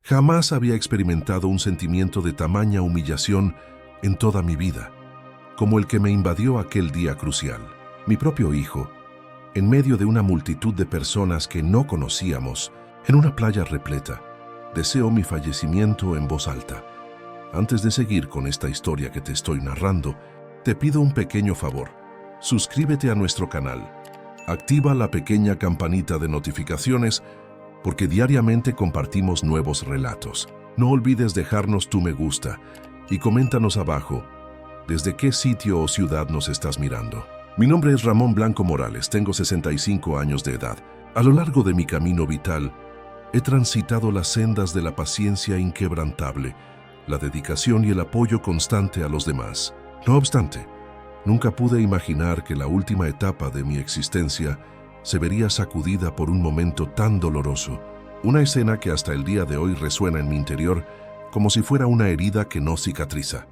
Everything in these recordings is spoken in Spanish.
Jamás había experimentado un sentimiento de tamaña humillación en toda mi vida, como el que me invadió aquel día crucial. Mi propio hijo, en medio de una multitud de personas que no conocíamos, en una playa repleta, deseó mi fallecimiento en voz alta. Antes de seguir con esta historia que te estoy narrando, te pido un pequeño favor. Suscríbete a nuestro canal. Activa la pequeña campanita de notificaciones porque diariamente compartimos nuevos relatos. No olvides dejarnos tu me gusta y coméntanos abajo desde qué sitio o ciudad nos estás mirando. Mi nombre es Ramón Blanco Morales, tengo 65 años de edad. A lo largo de mi camino vital, he transitado las sendas de la paciencia inquebrantable, la dedicación y el apoyo constante a los demás. No obstante, nunca pude imaginar que la última etapa de mi existencia se vería sacudida por un momento tan doloroso, una escena que hasta el día de hoy resuena en mi interior como si fuera una herida que no cicatriza.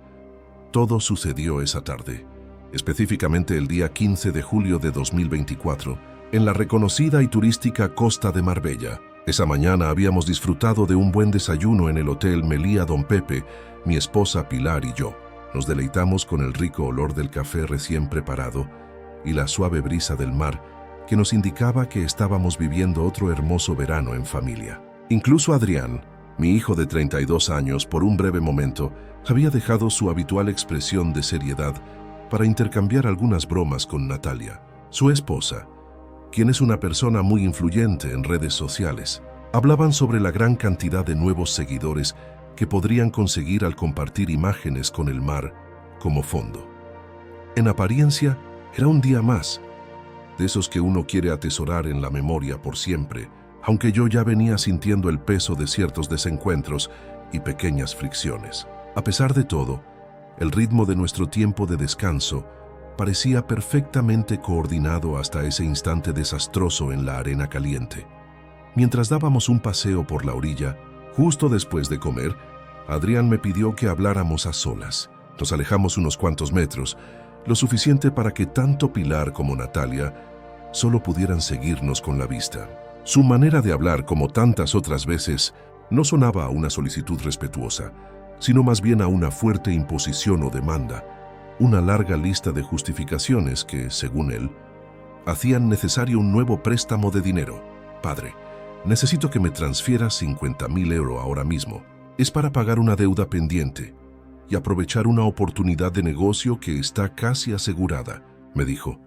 Todo sucedió esa tarde, específicamente el día 15 de julio de 2024, en la reconocida y turística costa de Marbella. Esa mañana habíamos disfrutado de un buen desayuno en el Hotel Meliá Don Pepe, mi esposa Pilar y yo. Nos deleitamos con el rico olor del café recién preparado y la suave brisa del mar que nos indicaba que estábamos viviendo otro hermoso verano en familia. Incluso Adrián, mi hijo de 32 años, por un breve momento, había dejado su habitual expresión de seriedad para intercambiar algunas bromas con Natalia, su esposa, quien es una persona muy influyente en redes sociales. Hablaban sobre la gran cantidad de nuevos seguidores que podrían conseguir al compartir imágenes con el mar como fondo. En apariencia, era un día más, de esos que uno quiere atesorar en la memoria por siempre, aunque yo ya venía sintiendo el peso de ciertos desencuentros y pequeñas fricciones. A pesar de todo, el ritmo de nuestro tiempo de descanso parecía perfectamente coordinado hasta ese instante desastroso en la arena caliente. Mientras dábamos un paseo por la orilla, justo después de comer, Adrián me pidió que habláramos a solas. Nos alejamos unos cuantos metros, lo suficiente para que tanto Pilar como Natalia solo pudieran seguirnos con la vista. Su manera de hablar, como tantas otras veces, no sonaba a una solicitud respetuosa, sino más bien a una fuerte imposición o demanda, una larga lista de justificaciones que, según él, hacían necesario un nuevo préstamo de dinero. Padre, necesito que me transfieras 50.000 euros ahora mismo. Es para pagar una deuda pendiente y aprovechar una oportunidad de negocio que está casi asegurada, me dijo.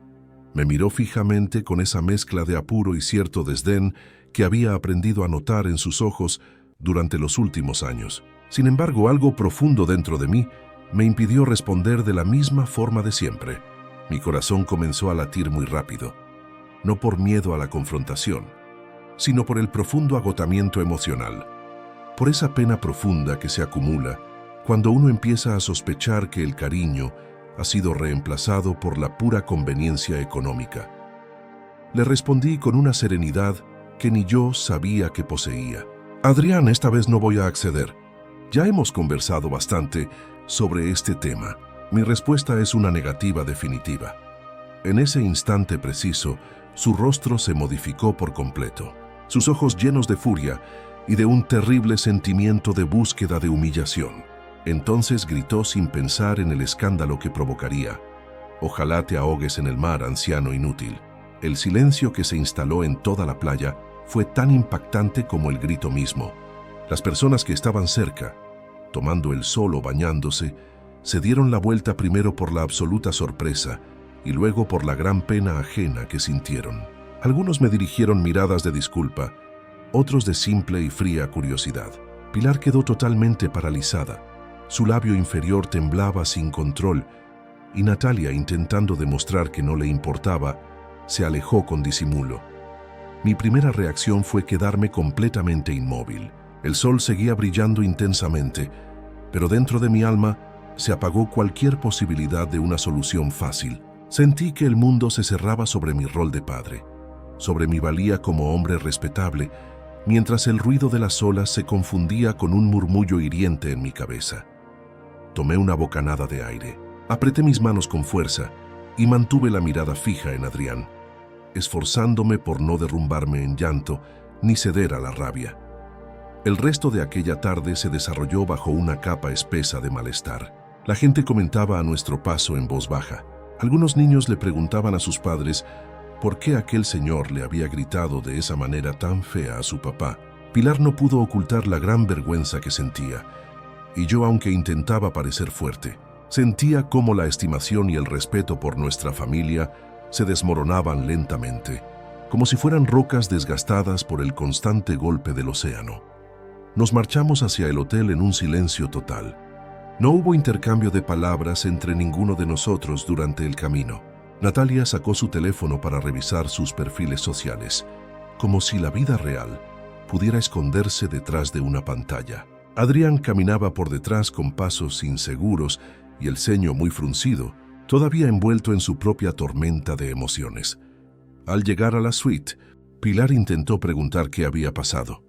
Me miró fijamente con esa mezcla de apuro y cierto desdén que había aprendido a notar en sus ojos durante los últimos años. Sin embargo, algo profundo dentro de mí me impidió responder de la misma forma de siempre. Mi corazón comenzó a latir muy rápido, no por miedo a la confrontación, sino por el profundo agotamiento emocional, por esa pena profunda que se acumula cuando uno empieza a sospechar que el cariño ha sido reemplazado por la pura conveniencia económica. Le respondí con una serenidad que ni yo sabía que poseía. Adrián, esta vez no voy a acceder. Ya hemos conversado bastante sobre este tema. Mi respuesta es una negativa definitiva. En ese instante preciso, su rostro se modificó por completo. Sus ojos llenos de furia y de un terrible sentimiento de búsqueda de humillación. Entonces gritó sin pensar en el escándalo que provocaría. Ojalá te ahogues en el mar, anciano inútil. El silencio que se instaló en toda la playa fue tan impactante como el grito mismo. Las personas que estaban cerca, tomando el sol o bañándose, se dieron la vuelta primero por la absoluta sorpresa y luego por la gran pena ajena que sintieron. Algunos me dirigieron miradas de disculpa, otros de simple y fría curiosidad. Pilar quedó totalmente paralizada. Su labio inferior temblaba sin control y Natalia, intentando demostrar que no le importaba, se alejó con disimulo. Mi primera reacción fue quedarme completamente inmóvil. El sol seguía brillando intensamente, pero dentro de mi alma se apagó cualquier posibilidad de una solución fácil. Sentí que el mundo se cerraba sobre mi rol de padre, sobre mi valía como hombre respetable, mientras el ruido de las olas se confundía con un murmullo hiriente en mi cabeza. Tomé una bocanada de aire, apreté mis manos con fuerza y mantuve la mirada fija en Adrián, esforzándome por no derrumbarme en llanto ni ceder a la rabia. El resto de aquella tarde se desarrolló bajo una capa espesa de malestar. La gente comentaba a nuestro paso en voz baja. Algunos niños le preguntaban a sus padres por qué aquel señor le había gritado de esa manera tan fea a su papá. Pilar no pudo ocultar la gran vergüenza que sentía, y yo, aunque intentaba parecer fuerte, sentía cómo la estimación y el respeto por nuestra familia se desmoronaban lentamente, como si fueran rocas desgastadas por el constante golpe del océano. Nos marchamos hacia el hotel en un silencio total. No hubo intercambio de palabras entre ninguno de nosotros durante el camino. Natalia sacó su teléfono para revisar sus perfiles sociales, como si la vida real pudiera esconderse detrás de una pantalla. Adrián caminaba por detrás con pasos inseguros y el ceño muy fruncido, todavía envuelto en su propia tormenta de emociones. Al llegar a la suite, Pilar intentó preguntar qué había pasado,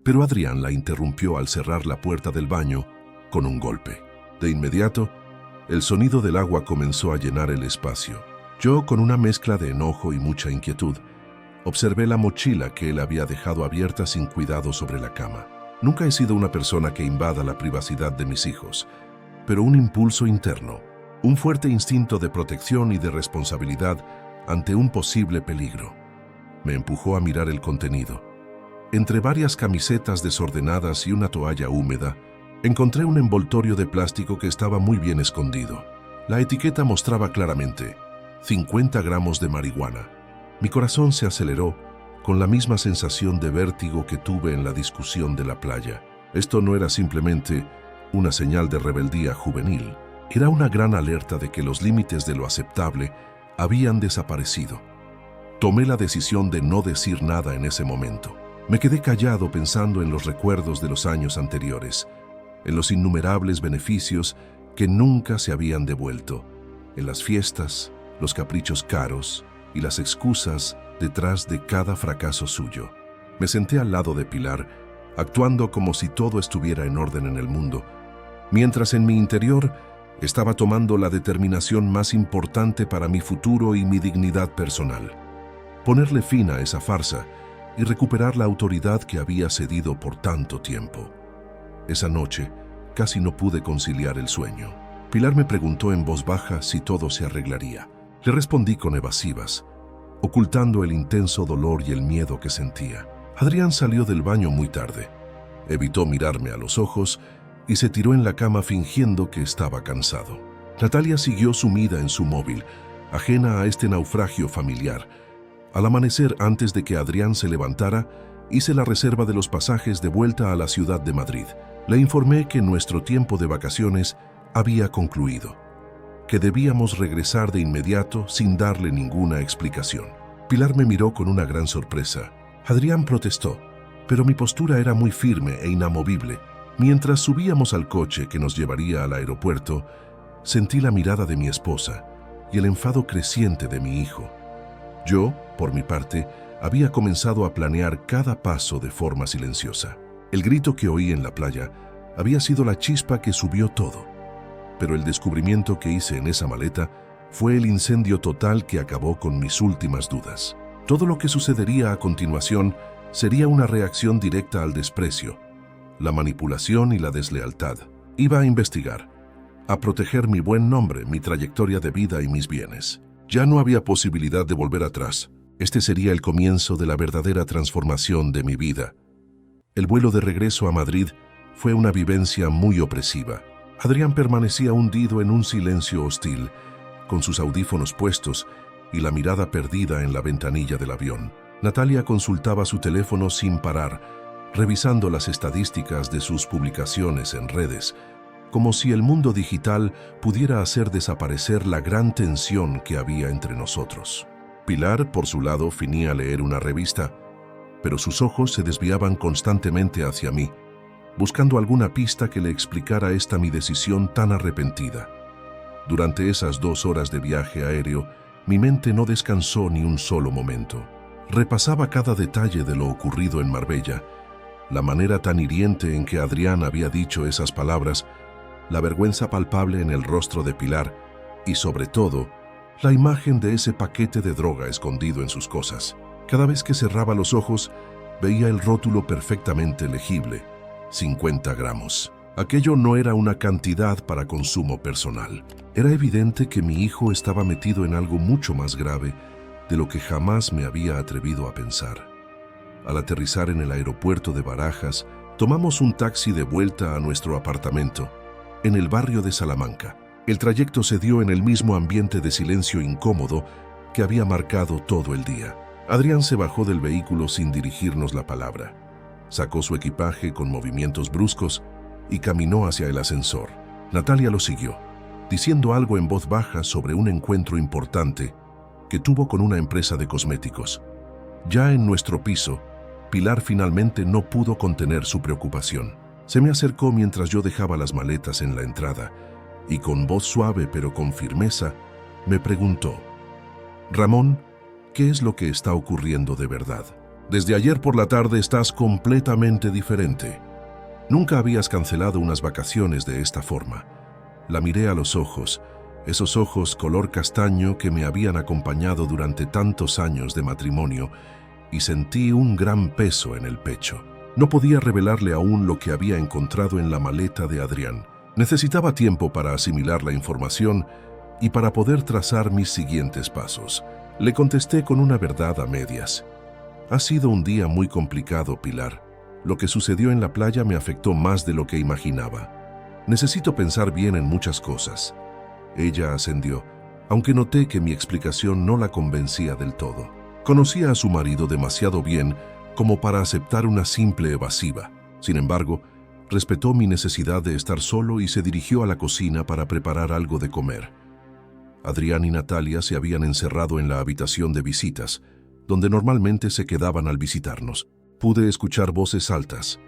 pero Adrián la interrumpió al cerrar la puerta del baño con un golpe. De inmediato, el sonido del agua comenzó a llenar el espacio. Yo, con una mezcla de enojo y mucha inquietud, observé la mochila que él había dejado abierta sin cuidado sobre la cama. Nunca he sido una persona que invada la privacidad de mis hijos, pero un impulso interno, un fuerte instinto de protección y de responsabilidad ante un posible peligro, me empujó a mirar el contenido. Entre varias camisetas desordenadas y una toalla húmeda, encontré un envoltorio de plástico que estaba muy bien escondido. La etiqueta mostraba claramente 50 gramos de marihuana. Mi corazón se aceleró con la misma sensación de vértigo que tuve en la discusión de la playa. Esto no era simplemente una señal de rebeldía juvenil, era una gran alerta de que los límites de lo aceptable habían desaparecido. Tomé la decisión de no decir nada en ese momento. Me quedé callado pensando en los recuerdos de los años anteriores, en los innumerables beneficios que nunca se habían devuelto, en las fiestas, los caprichos caros y las excusas detrás de cada fracaso suyo. Me senté al lado de Pilar, actuando como si todo estuviera en orden en el mundo, mientras en mi interior estaba tomando la determinación más importante para mi futuro y mi dignidad personal. Ponerle fin a esa farsa y recuperar la autoridad que había cedido por tanto tiempo. Esa noche casi no pude conciliar el sueño. Pilar me preguntó en voz baja si todo se arreglaría. Le respondí con evasivas, ocultando el intenso dolor y el miedo que sentía. Adrián salió del baño muy tarde. Evitó mirarme a los ojos y se tiró en la cama fingiendo que estaba cansado. Natalia siguió sumida en su móvil, ajena a este naufragio familiar. Al amanecer, antes de que Adrián se levantara, hice la reserva de los pasajes de vuelta a la ciudad de Madrid. Le informé que nuestro tiempo de vacaciones había concluido, que debíamos regresar de inmediato sin darle ninguna explicación. Pilar me miró con una gran sorpresa. Adrián protestó, pero mi postura era muy firme e inamovible. Mientras subíamos al coche que nos llevaría al aeropuerto, sentí la mirada de mi esposa y el enfado creciente de mi hijo. Yo, por mi parte, había comenzado a planear cada paso de forma silenciosa. El grito que oí en la playa había sido la chispa que subió todo, pero el descubrimiento que hice en esa maleta fue el incendio total que acabó con mis últimas dudas. Todo lo que sucedería a continuación sería una reacción directa al desprecio, la manipulación y la deslealtad. Iba a investigar, a proteger mi buen nombre, mi trayectoria de vida y mis bienes. Ya no había posibilidad de volver atrás. Este sería el comienzo de la verdadera transformación de mi vida. El vuelo de regreso a Madrid fue una vivencia muy opresiva. Adrián permanecía hundido en un silencio hostil, con sus audífonos puestos y la mirada perdida en la ventanilla del avión. Natalia consultaba su teléfono sin parar, revisando las estadísticas de sus publicaciones en redes, como si el mundo digital pudiera hacer desaparecer la gran tensión que había entre nosotros. Pilar, por su lado, finía leer una revista, pero sus ojos se desviaban constantemente hacia mí, buscando alguna pista que le explicara esta mi decisión tan arrepentida. Durante esas 2 horas de viaje aéreo, mi mente no descansó ni un solo momento. Repasaba cada detalle de lo ocurrido en Marbella, la manera tan hiriente en que Adrián había dicho esas palabras, la vergüenza palpable en el rostro de Pilar y, sobre todo, la imagen de ese paquete de droga escondido en sus cosas. Cada vez que cerraba los ojos, veía el rótulo perfectamente legible: 50 gramos. Aquello no era una cantidad para consumo personal. Era evidente que mi hijo estaba metido en algo mucho más grave de lo que jamás me había atrevido a pensar. Al aterrizar en el aeropuerto de Barajas, tomamos un taxi de vuelta a nuestro apartamento, en el barrio de Salamanca. El trayecto se dio en el mismo ambiente de silencio incómodo que había marcado todo el día. Adrián se bajó del vehículo sin dirigirnos la palabra. Sacó su equipaje con movimientos bruscos y caminó hacia el ascensor. Natalia lo siguió, diciendo algo en voz baja sobre un encuentro importante que tuvo con una empresa de cosméticos. Ya en nuestro piso, Pilar finalmente no pudo contener su preocupación. Se me acercó mientras yo dejaba las maletas en la entrada y con voz suave pero con firmeza me preguntó: «Ramón, ¿qué es lo que está ocurriendo de verdad? Desde ayer por la tarde estás completamente diferente. Nunca habías cancelado unas vacaciones de esta forma». La miré a los ojos, esos ojos color castaño que me habían acompañado durante tantos años de matrimonio, y sentí un gran peso en el pecho. No podía revelarle aún lo que había encontrado en la maleta de Adrián. Necesitaba tiempo para asimilar la información y para poder trazar mis siguientes pasos. Le contesté con una verdad a medias. «Ha sido un día muy complicado, Pilar. Lo que sucedió en la playa me afectó más de lo que imaginaba. Necesito pensar bien en muchas cosas». Ella asendió, aunque noté que mi explicación no la convencía del todo. Conocía a su marido demasiado bien como para aceptar una simple evasiva. Sin embargo, respetó mi necesidad de estar solo y se dirigió a la cocina para preparar algo de comer. Adrián y Natalia se habían encerrado en la habitación de visitas, donde normalmente se quedaban al visitarnos. Pude escuchar voces altas,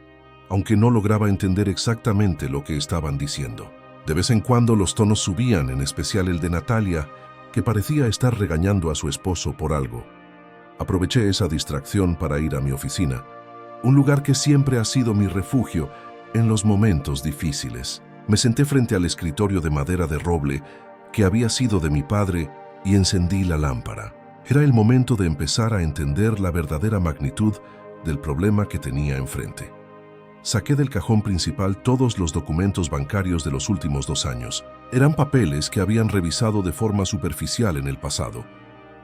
aunque no lograba entender exactamente lo que estaban diciendo. De vez en cuando los tonos subían, en especial el de Natalia, que parecía estar regañando a su esposo por algo. Aproveché esa distracción para ir a mi oficina, un lugar que siempre ha sido mi refugio en los momentos difíciles. Me senté frente al escritorio de madera de roble que había sido de mi padre y encendí la lámpara. Era el momento de empezar a entender la verdadera magnitud del problema que tenía enfrente. Saqué del cajón principal todos los documentos bancarios de los últimos 2 años. Eran papeles que habían revisado de forma superficial en el pasado,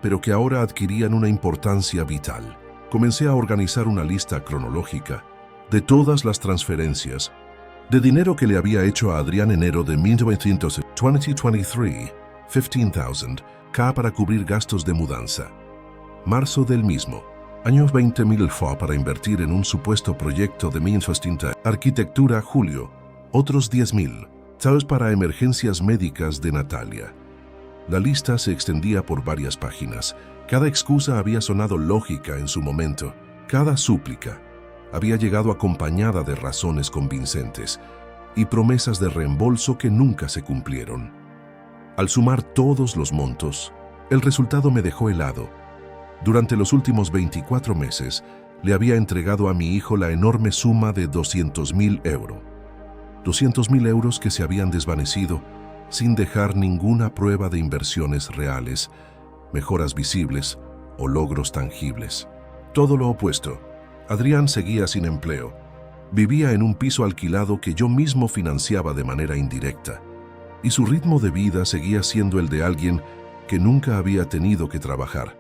pero que ahora adquirían una importancia vital. Comencé a organizar una lista cronológica de todas las transferencias de dinero que le había hecho a Adrián enero de 2023, 15,000 K para cubrir gastos de mudanza. Marzo del mismo año, 20,000 FA para invertir en un supuesto proyecto de mi infraestructura, arquitectura. Julio, otros 10,000 ¿sabes? Para emergencias médicas de Natalia. La lista se extendía por varias páginas. Cada excusa había sonado lógica en su momento. Cada súplica había llegado acompañada de razones convincentes y promesas de reembolso que nunca se cumplieron. Al sumar todos los montos, el resultado me dejó helado. Durante los últimos 24 meses, le había entregado a mi hijo la enorme suma de 200,000 euros. 200,000 euros que se habían desvanecido sin dejar ninguna prueba de inversiones reales, mejoras visibles o logros tangibles. Todo lo opuesto. Adrián seguía sin empleo. Vivía en un piso alquilado que yo mismo financiaba de manera indirecta, y su ritmo de vida seguía siendo el de alguien que nunca había tenido que trabajar.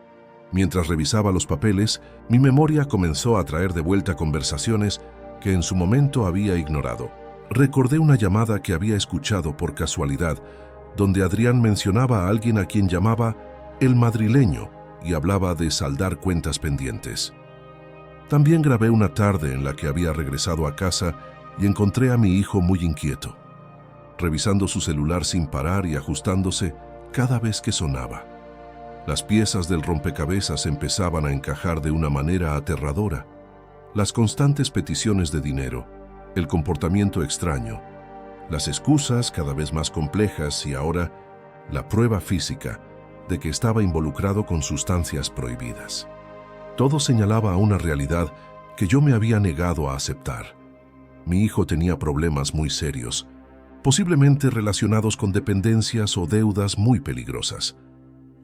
Mientras revisaba los papeles, mi memoria comenzó a traer de vuelta conversaciones que en su momento había ignorado. Recordé una llamada que había escuchado por casualidad, donde Adrián mencionaba a alguien a quien llamaba el madrileño y hablaba de saldar cuentas pendientes. También grabé una tarde en la que había regresado a casa y encontré a mi hijo muy inquieto, revisando su celular sin parar y ajustándose cada vez que sonaba. Las piezas del rompecabezas empezaban a encajar de una manera aterradora. Las constantes peticiones de dinero, el comportamiento extraño, las excusas cada vez más complejas y ahora la prueba física de que estaba involucrado con sustancias prohibidas. Todo señalaba a una realidad que yo me había negado a aceptar. Mi hijo tenía problemas muy serios, posiblemente relacionados con dependencias o deudas muy peligrosas.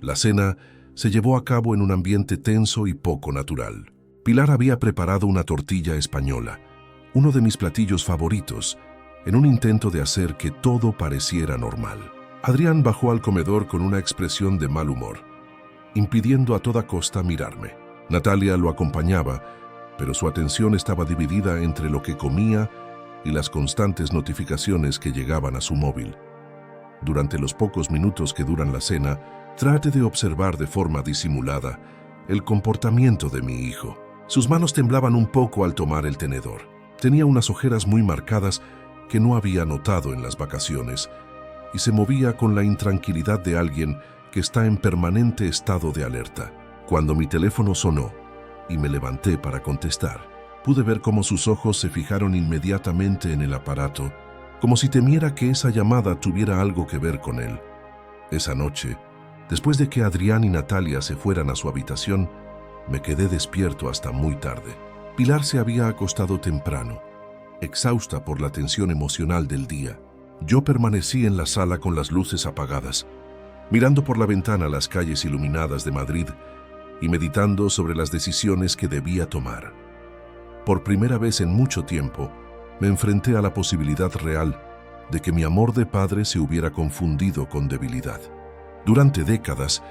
La cena se llevó a cabo en un ambiente tenso y poco natural. Pilar había preparado una tortilla española, uno de mis platillos favoritos, en un intento de hacer que todo pareciera normal. Adrián bajó al comedor con una expresión de mal humor, impidiendo a toda costa mirarme. Natalia lo acompañaba, pero su atención estaba dividida entre lo que comía y las constantes notificaciones que llegaban a su móvil. Durante los pocos minutos que duran la cena, trate de observar de forma disimulada el comportamiento de mi hijo. Sus manos temblaban un poco al tomar el tenedor. Tenía unas ojeras muy marcadas que no había notado en las vacaciones y se movía con la intranquilidad de alguien que está en permanente estado de alerta. Cuando mi teléfono sonó y me levanté para contestar, pude ver cómo sus ojos se fijaron inmediatamente en el aparato, como si temiera que esa llamada tuviera algo que ver con él. Esa noche, después de que Adrián y Natalia se fueran a su habitación, me quedé despierto hasta muy tarde. Pilar se había acostado temprano, exhausta por la tensión emocional del día. Yo permanecí en la sala con las luces apagadas, mirando por la ventana las calles iluminadas de Madrid y meditando sobre las decisiones que debía tomar. Por primera vez en mucho tiempo, me enfrenté a la posibilidad real de que mi amor de padre se hubiera confundido con debilidad. Durante décadas,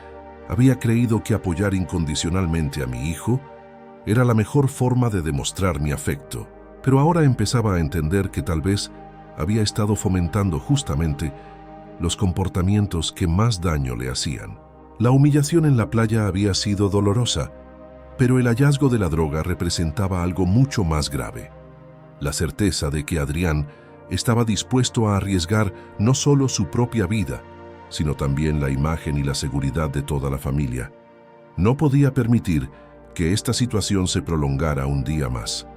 había creído que apoyar incondicionalmente a mi hijo era la mejor forma de demostrar mi afecto, pero ahora empezaba a entender que tal vez había estado fomentando justamente los comportamientos que más daño le hacían. La humillación en la playa había sido dolorosa, pero el hallazgo de la droga representaba algo mucho más grave. La certeza de que Adrián estaba dispuesto a arriesgar no solo su propia vida, sino también la imagen y la seguridad de toda la familia. No podía permitir que esta situación se prolongara un día más.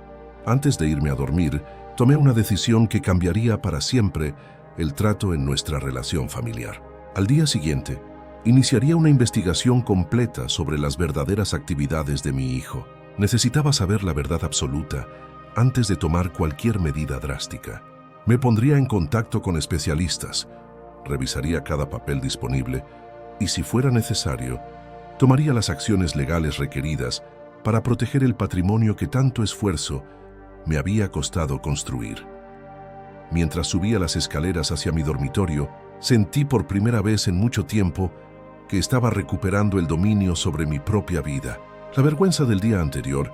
Antes de irme a dormir, tomé una decisión que cambiaría para siempre el trato en nuestra relación familiar. Al día siguiente, iniciaría una investigación completa sobre las verdaderas actividades de mi hijo. Necesitaba saber la verdad absoluta antes de tomar cualquier medida drástica. Me pondría en contacto con especialistas, revisaría cada papel disponible y, si fuera necesario, tomaría las acciones legales requeridas para proteger el patrimonio que tanto esfuerzo me había costado construir. Mientras subía las escaleras hacia mi dormitorio, sentí por primera vez en mucho tiempo que estaba recuperando el dominio sobre mi propia vida. La vergüenza del día anterior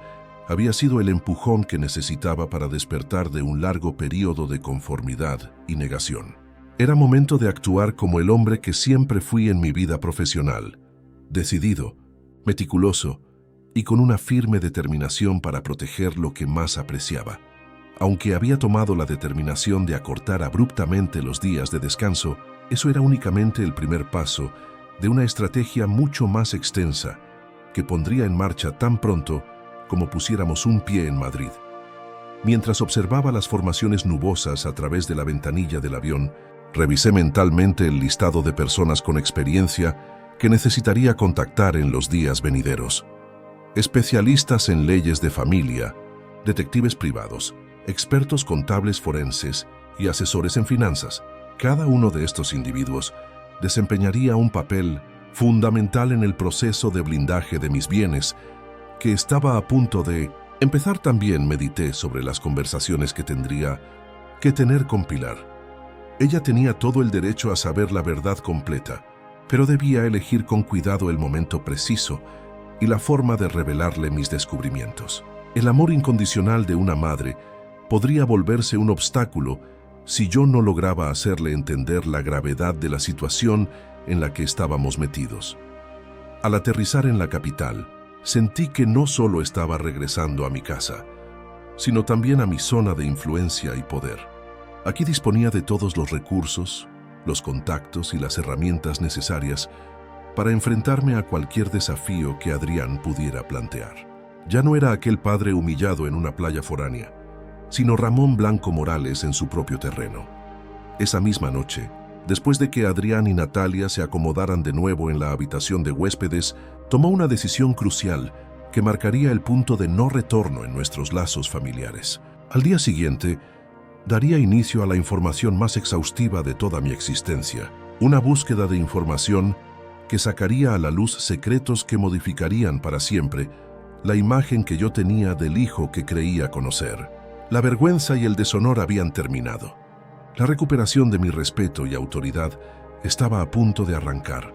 había sido el empujón que necesitaba para despertar de un largo periodo de conformidad y negación. Era momento de actuar como el hombre que siempre fui en mi vida profesional, decidido, meticuloso y con una firme determinación para proteger lo que más apreciaba. Aunque había tomado la determinación de acortar abruptamente los días de descanso, eso era únicamente el primer paso de una estrategia mucho más extensa que pondría en marcha tan pronto como pusiéramos un pie en Madrid. Mientras observaba las formaciones nubosas a través de la ventanilla del avión, revisé mentalmente el listado de personas con experiencia que necesitaría contactar en los días venideros. Especialistas en leyes de familia, detectives privados, expertos contables forenses y asesores en finanzas. Cada uno de estos individuos desempeñaría un papel fundamental en el proceso de blindaje de mis bienes, que estaba a punto de empezar. También medité sobre las conversaciones que tendría que tener con Pilar. Ella tenía todo el derecho a saber la verdad completa, pero debía elegir con cuidado el momento preciso y la forma de revelarle mis descubrimientos. El amor incondicional de una madre podría volverse un obstáculo si yo no lograba hacerle entender la gravedad de la situación en la que estábamos metidos. Al aterrizar en la capital, sentí que no solo estaba regresando a mi casa, sino también a mi zona de influencia y poder. Aquí disponía de todos los recursos, los contactos y las herramientas necesarias para enfrentarme a cualquier desafío que Adrián pudiera plantear. Ya no era aquel padre humillado en una playa foránea, sino Ramón Blanco Morales en su propio terreno. Esa misma noche, después de que Adrián y Natalia se acomodaran de nuevo en la habitación de huéspedes, tomó una decisión crucial que marcaría el punto de no retorno en nuestros lazos familiares. Al día siguiente, daría inicio a la información más exhaustiva de toda mi existencia, una búsqueda de información que sacaría a la luz secretos que modificarían para siempre la imagen que yo tenía del hijo que creía conocer. La vergüenza y el deshonor habían terminado. La recuperación de mi respeto y autoridad estaba a punto de arrancar.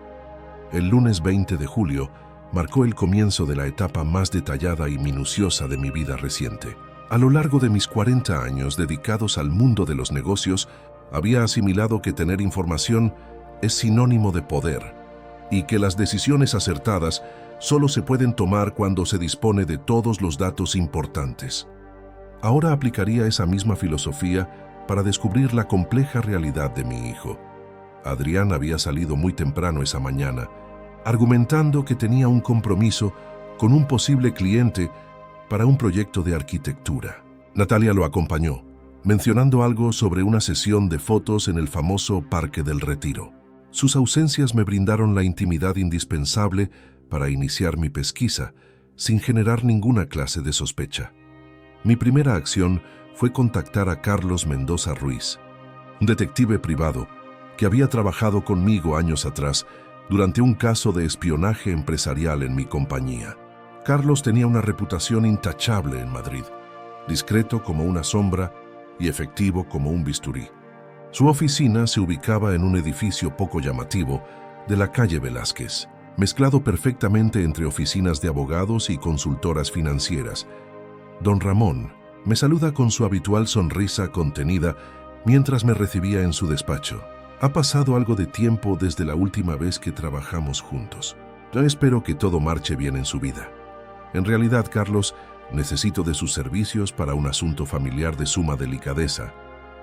El lunes 20 de julio marcó el comienzo de la etapa más detallada y minuciosa de mi vida reciente. A lo largo de mis 40 años dedicados al mundo de los negocios, había asimilado que tener información es sinónimo de poder y que las decisiones acertadas solo se pueden tomar cuando se dispone de todos los datos importantes. Ahora aplicaría esa misma filosofía para descubrir la compleja realidad de mi hijo. Adrián había salido muy temprano esa mañana, argumentando que tenía un compromiso con un posible cliente para un proyecto de arquitectura. Natalia lo acompañó, mencionando algo sobre una sesión de fotos en el famoso Parque del Retiro. Sus ausencias me brindaron la intimidad indispensable para iniciar mi pesquisa, sin generar ninguna clase de sospecha. Mi primera acción fue contactar a Carlos Mendoza Ruiz, un detective privado que había trabajado conmigo años atrás durante un caso de espionaje empresarial en mi compañía. Carlos tenía una reputación intachable en Madrid, discreto como una sombra y efectivo como un bisturí. Su oficina se ubicaba en un edificio poco llamativo de la calle Velázquez, mezclado perfectamente entre oficinas de abogados y consultoras financieras. Don Ramón me saluda con su habitual sonrisa contenida mientras me recibía en su despacho. Ha pasado algo de tiempo desde la última vez que trabajamos juntos. Ya espero que todo marche bien en su vida. En realidad, Carlos, necesito de sus servicios para un asunto familiar de suma delicadeza.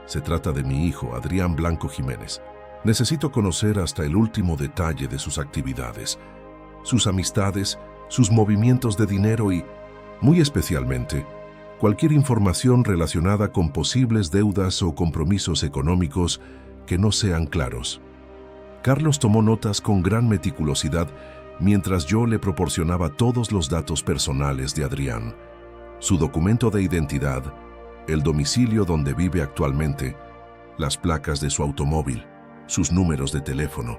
Se trata de mi hijo, Adrián Blanco Jiménez. Necesito conocer hasta el último detalle de sus actividades, sus amistades, sus movimientos de dinero y, muy especialmente, cualquier información relacionada con posibles deudas o compromisos económicos que no sean claros. Carlos tomó notas con gran meticulosidad mientras yo le proporcionaba todos los datos personales de Adrián, su documento de identidad, el domicilio donde vive actualmente, las placas de su automóvil, sus números de teléfono,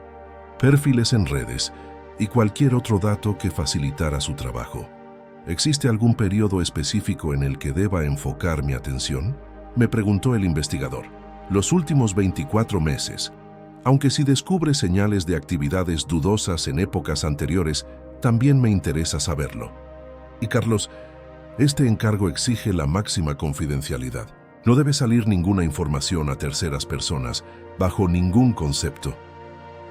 perfiles en redes y cualquier otro dato que facilitara su trabajo. ¿Existe algún periodo específico en el que deba enfocar mi atención?, me preguntó el investigador. Los últimos 24 meses, aunque si descubre señales de actividades dudosas en épocas anteriores, también me interesa saberlo. Y Carlos, este encargo exige la máxima confidencialidad. No debe salir ninguna información a terceras personas, bajo ningún concepto.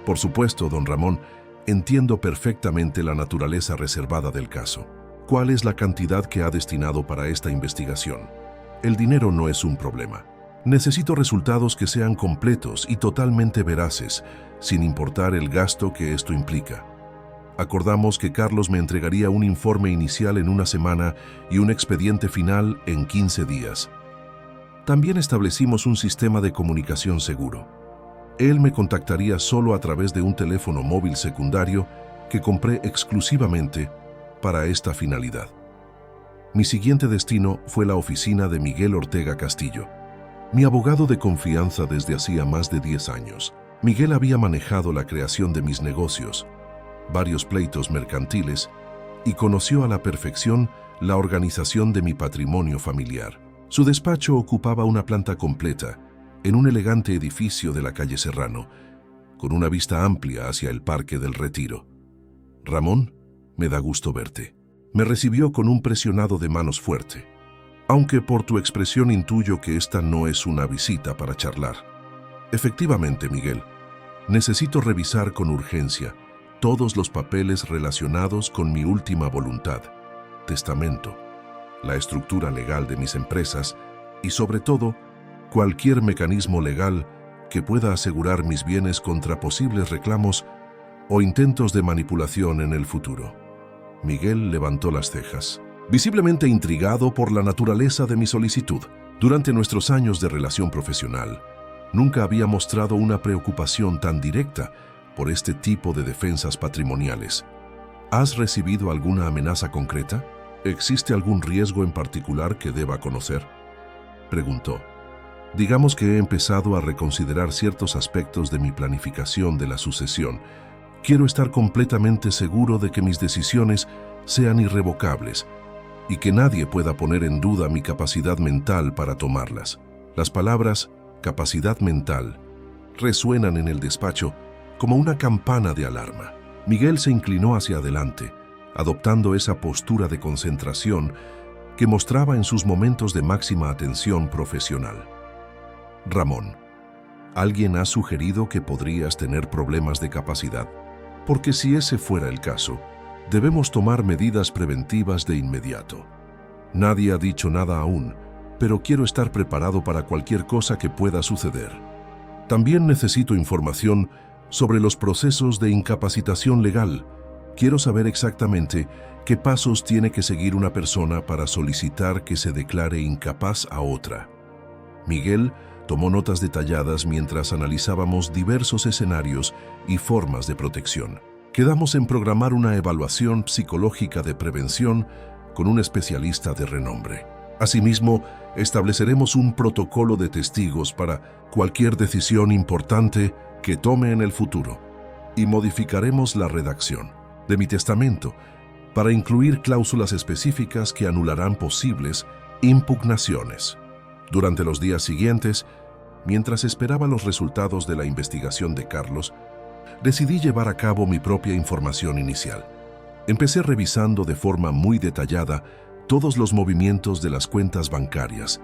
Por supuesto, don Ramón, entiendo perfectamente la naturaleza reservada del caso. ¿Cuál es la cantidad que ha destinado para esta investigación? El dinero no es un problema. Necesito resultados que sean completos y totalmente veraces, sin importar el gasto que esto implica. Acordamos que Carlos me entregaría un informe inicial en una semana y un expediente final en 15 días. También establecimos un sistema de comunicación seguro. Él me contactaría solo a través de un teléfono móvil secundario que compré exclusivamente para esta finalidad. Mi siguiente destino fue la oficina de Miguel Ortega Castillo, mi abogado de confianza desde hacía más de 10 años. Miguel había manejado la creación de mis negocios, varios pleitos mercantiles y conoció a la perfección la organización de mi patrimonio familiar. Su despacho ocupaba una planta completa en un elegante edificio de la calle Serrano, con una vista amplia hacia el Parque del Retiro. Ramón, me da gusto verte. Me recibió con un presionado de manos fuerte, aunque por tu expresión intuyo que esta no es una visita para charlar. Efectivamente, Miguel, necesito revisar con urgencia todos los papeles relacionados con mi última voluntad, testamento, la estructura legal de mis empresas y, sobre todo, cualquier mecanismo legal que pueda asegurar mis bienes contra posibles reclamos o intentos de manipulación en el futuro. Miguel levantó las cejas, visiblemente intrigado por la naturaleza de mi solicitud. Durante nuestros años de relación profesional, nunca había mostrado una preocupación tan directa por este tipo de defensas patrimoniales. ¿Has recibido alguna amenaza concreta? ¿Existe algún riesgo en particular que deba conocer?, preguntó. Digamos que he empezado a reconsiderar ciertos aspectos de mi planificación de la sucesión. Quiero estar completamente seguro de que mis decisiones sean irrevocables y que nadie pueda poner en duda mi capacidad mental para tomarlas. Las palabras capacidad mental resuenan en el despacho como una campana de alarma. Miguel se inclinó hacia adelante, adoptando esa postura de concentración que mostraba en sus momentos de máxima atención profesional. Ramón, alguien ha sugerido que podrías tener problemas de capacidad, porque si ese fuera el caso, debemos tomar medidas preventivas de inmediato. Nadie ha dicho nada aún, pero quiero estar preparado para cualquier cosa que pueda suceder. También necesito información sobre los procesos de incapacitación legal. Quiero saber exactamente qué pasos tiene que seguir una persona para solicitar que se declare incapaz a otra. Miguel tomó notas detalladas mientras analizábamos diversos escenarios y formas de protección. Quedamos en programar una evaluación psicológica de prevención con un especialista de renombre. Asimismo, estableceremos un protocolo de testigos para cualquier decisión importante que tome en el futuro y modificaremos la redacción de mi testamento para incluir cláusulas específicas que anularán posibles impugnaciones. Durante los días siguientes, mientras esperaba los resultados de la investigación de Carlos, decidí llevar a cabo mi propia información inicial. Empecé revisando de forma muy detallada todos los movimientos de las cuentas bancarias,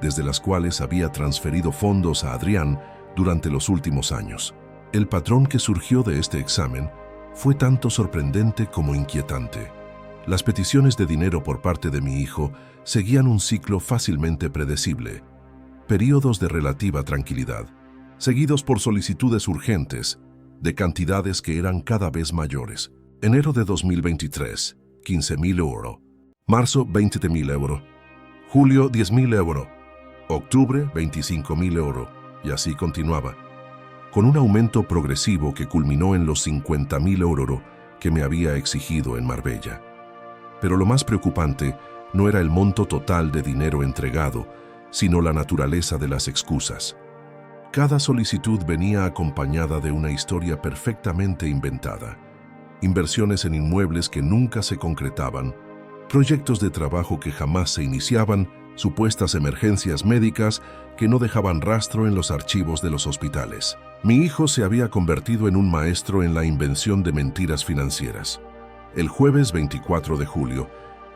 desde las cuales había transferido fondos a Adrián durante los últimos años. El patrón que surgió de este examen fue tanto sorprendente como inquietante. Las peticiones de dinero por parte de mi hijo seguían un ciclo fácilmente predecible. Períodos de relativa tranquilidad, seguidos por solicitudes urgentes, de cantidades que eran cada vez mayores. Enero de 2023, 15.000 euros. Marzo, 20.000 euros. Julio, 10.000 euros. Octubre, 25.000 euros. Y así continuaba, con un aumento progresivo que culminó en los 50.000 euros que me había exigido en Marbella. Pero lo más preocupante no era el monto total de dinero entregado, sino la naturaleza de las excusas. Cada solicitud venía acompañada de una historia perfectamente inventada. Inversiones en inmuebles que nunca se concretaban, proyectos de trabajo que jamás se iniciaban, supuestas emergencias médicas que no dejaban rastro en los archivos de los hospitales. Mi hijo se había convertido en un maestro en la invención de mentiras financieras. El jueves 24 de julio,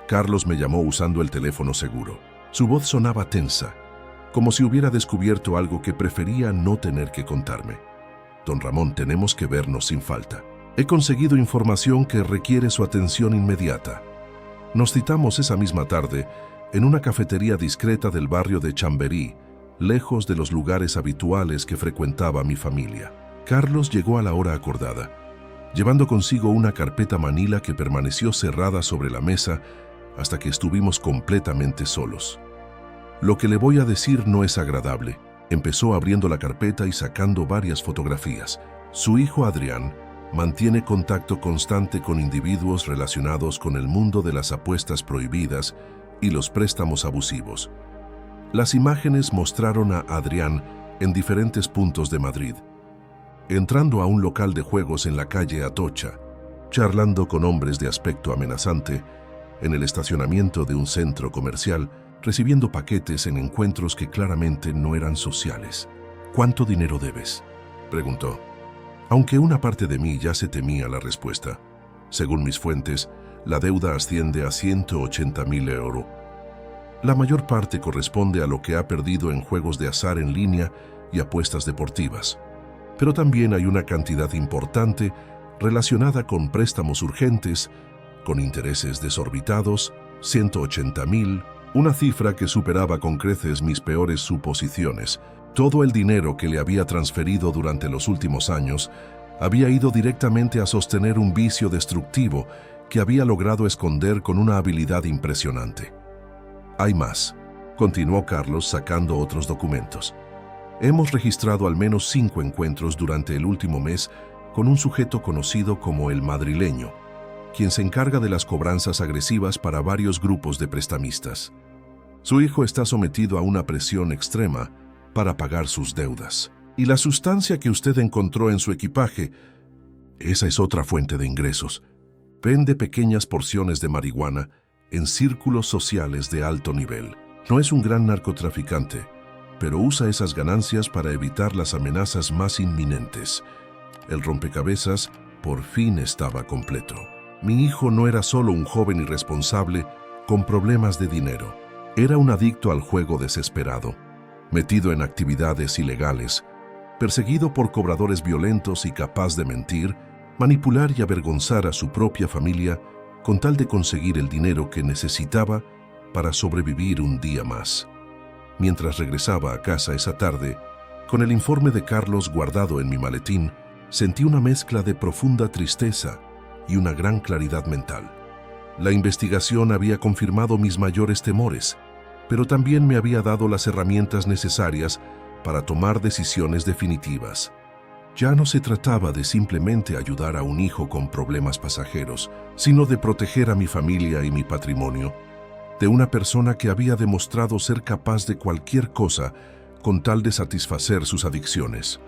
Carlos me llamó usando el teléfono seguro. Su voz sonaba tensa, como si hubiera descubierto algo que prefería no tener que contarme. Don Ramón, tenemos que vernos sin falta. He conseguido información que requiere su atención inmediata. Nos citamos esa misma tarde en una cafetería discreta del barrio de Chamberí, lejos de los lugares habituales que frecuentaba mi familia. Carlos llegó a la hora acordada, llevando consigo una carpeta manila que permaneció cerrada sobre la mesa hasta que estuvimos completamente solos. Lo que le voy a decir no es agradable. Empezó abriendo la carpeta y sacando varias fotografías. Su hijo Adrián mantiene contacto constante con individuos relacionados con el mundo de las apuestas prohibidas y los préstamos abusivos. Las imágenes mostraron a Adrián en diferentes puntos de Madrid, entrando a un local de juegos en la calle Atocha, charlando con hombres de aspecto amenazante, en el estacionamiento de un centro comercial, recibiendo paquetes en encuentros que claramente no eran sociales. ¿Cuánto dinero debes?, preguntó. Aunque una parte de mí ya se temía la respuesta. Según mis fuentes, la deuda asciende a 180.000 euros. La mayor parte corresponde a lo que ha perdido en juegos de azar en línea y apuestas deportivas. Pero también hay una cantidad importante relacionada con préstamos urgentes, con intereses desorbitados, 180.000, una cifra que superaba con creces mis peores suposiciones. Todo el dinero que le había transferido durante los últimos años había ido directamente a sostener un vicio destructivo que había logrado esconder con una habilidad impresionante. Hay más, continuó Carlos sacando otros documentos. Hemos registrado al menos 5 encuentros durante el último mes con un sujeto conocido como el madrileño, quien se encarga de las cobranzas agresivas para varios grupos de prestamistas. Su hijo está sometido a una presión extrema para pagar sus deudas. Y la sustancia que usted encontró en su equipaje, esa es otra fuente de ingresos. Vende pequeñas porciones de marihuana en círculos sociales de alto nivel. No es un gran narcotraficante, pero usa esas ganancias para evitar las amenazas más inminentes. El rompecabezas por fin estaba completo. Mi hijo no era solo un joven irresponsable con problemas de dinero. Era un adicto al juego desesperado, metido en actividades ilegales, perseguido por cobradores violentos y capaz de mentir, manipular y avergonzar a su propia familia con tal de conseguir el dinero que necesitaba para sobrevivir un día más. Mientras regresaba a casa esa tarde, con el informe de Carlos guardado en mi maletín, sentí una mezcla de profunda tristeza y una gran claridad mental. La investigación había confirmado mis mayores temores, pero también me había dado las herramientas necesarias para tomar decisiones definitivas. Ya no se trataba de simplemente ayudar a un hijo con problemas pasajeros, sino de proteger a mi familia y mi patrimonio, de una persona que había demostrado ser capaz de cualquier cosa con tal de satisfacer sus adicciones.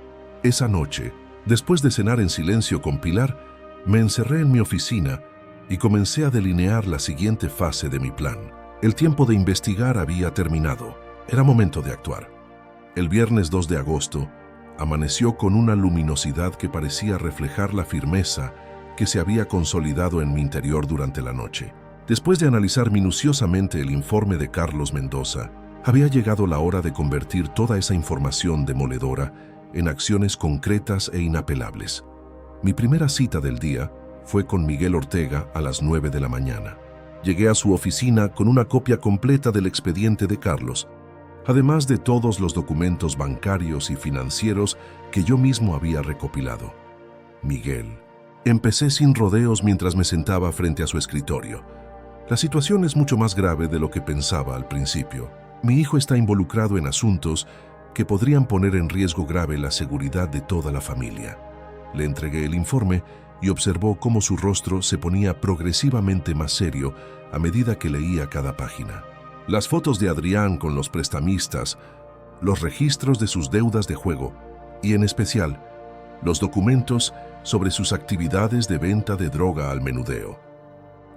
Esa noche, después de cenar en silencio con Pilar, me encerré en mi oficina y comencé a delinear la siguiente fase de mi plan. El tiempo de investigar había terminado. Era momento de actuar. El viernes 2 de agosto, amaneció con una luminosidad que parecía reflejar la firmeza que se había consolidado en mi interior durante la noche. Después de analizar minuciosamente el informe de Carlos Mendoza, había llegado la hora de convertir toda esa información demoledora en acciones concretas e inapelables. Mi primera cita del día fue con Miguel Ortega a las 9 de la mañana. Llegué a su oficina con una copia completa del expediente de Carlos, además de todos los documentos bancarios y financieros que yo mismo había recopilado. Miguel. Empecé sin rodeos mientras me sentaba frente a su escritorio. La situación es mucho más grave de lo que pensaba al principio. Mi hijo está involucrado en asuntos que podrían poner en riesgo grave la seguridad de toda la familia. Le entregué el informe y observó cómo su rostro se ponía progresivamente más serio a medida que leía cada página. Las fotos de Adrián con los prestamistas, los registros de sus deudas de juego y, en especial, los documentos sobre sus actividades de venta de droga al menudeo,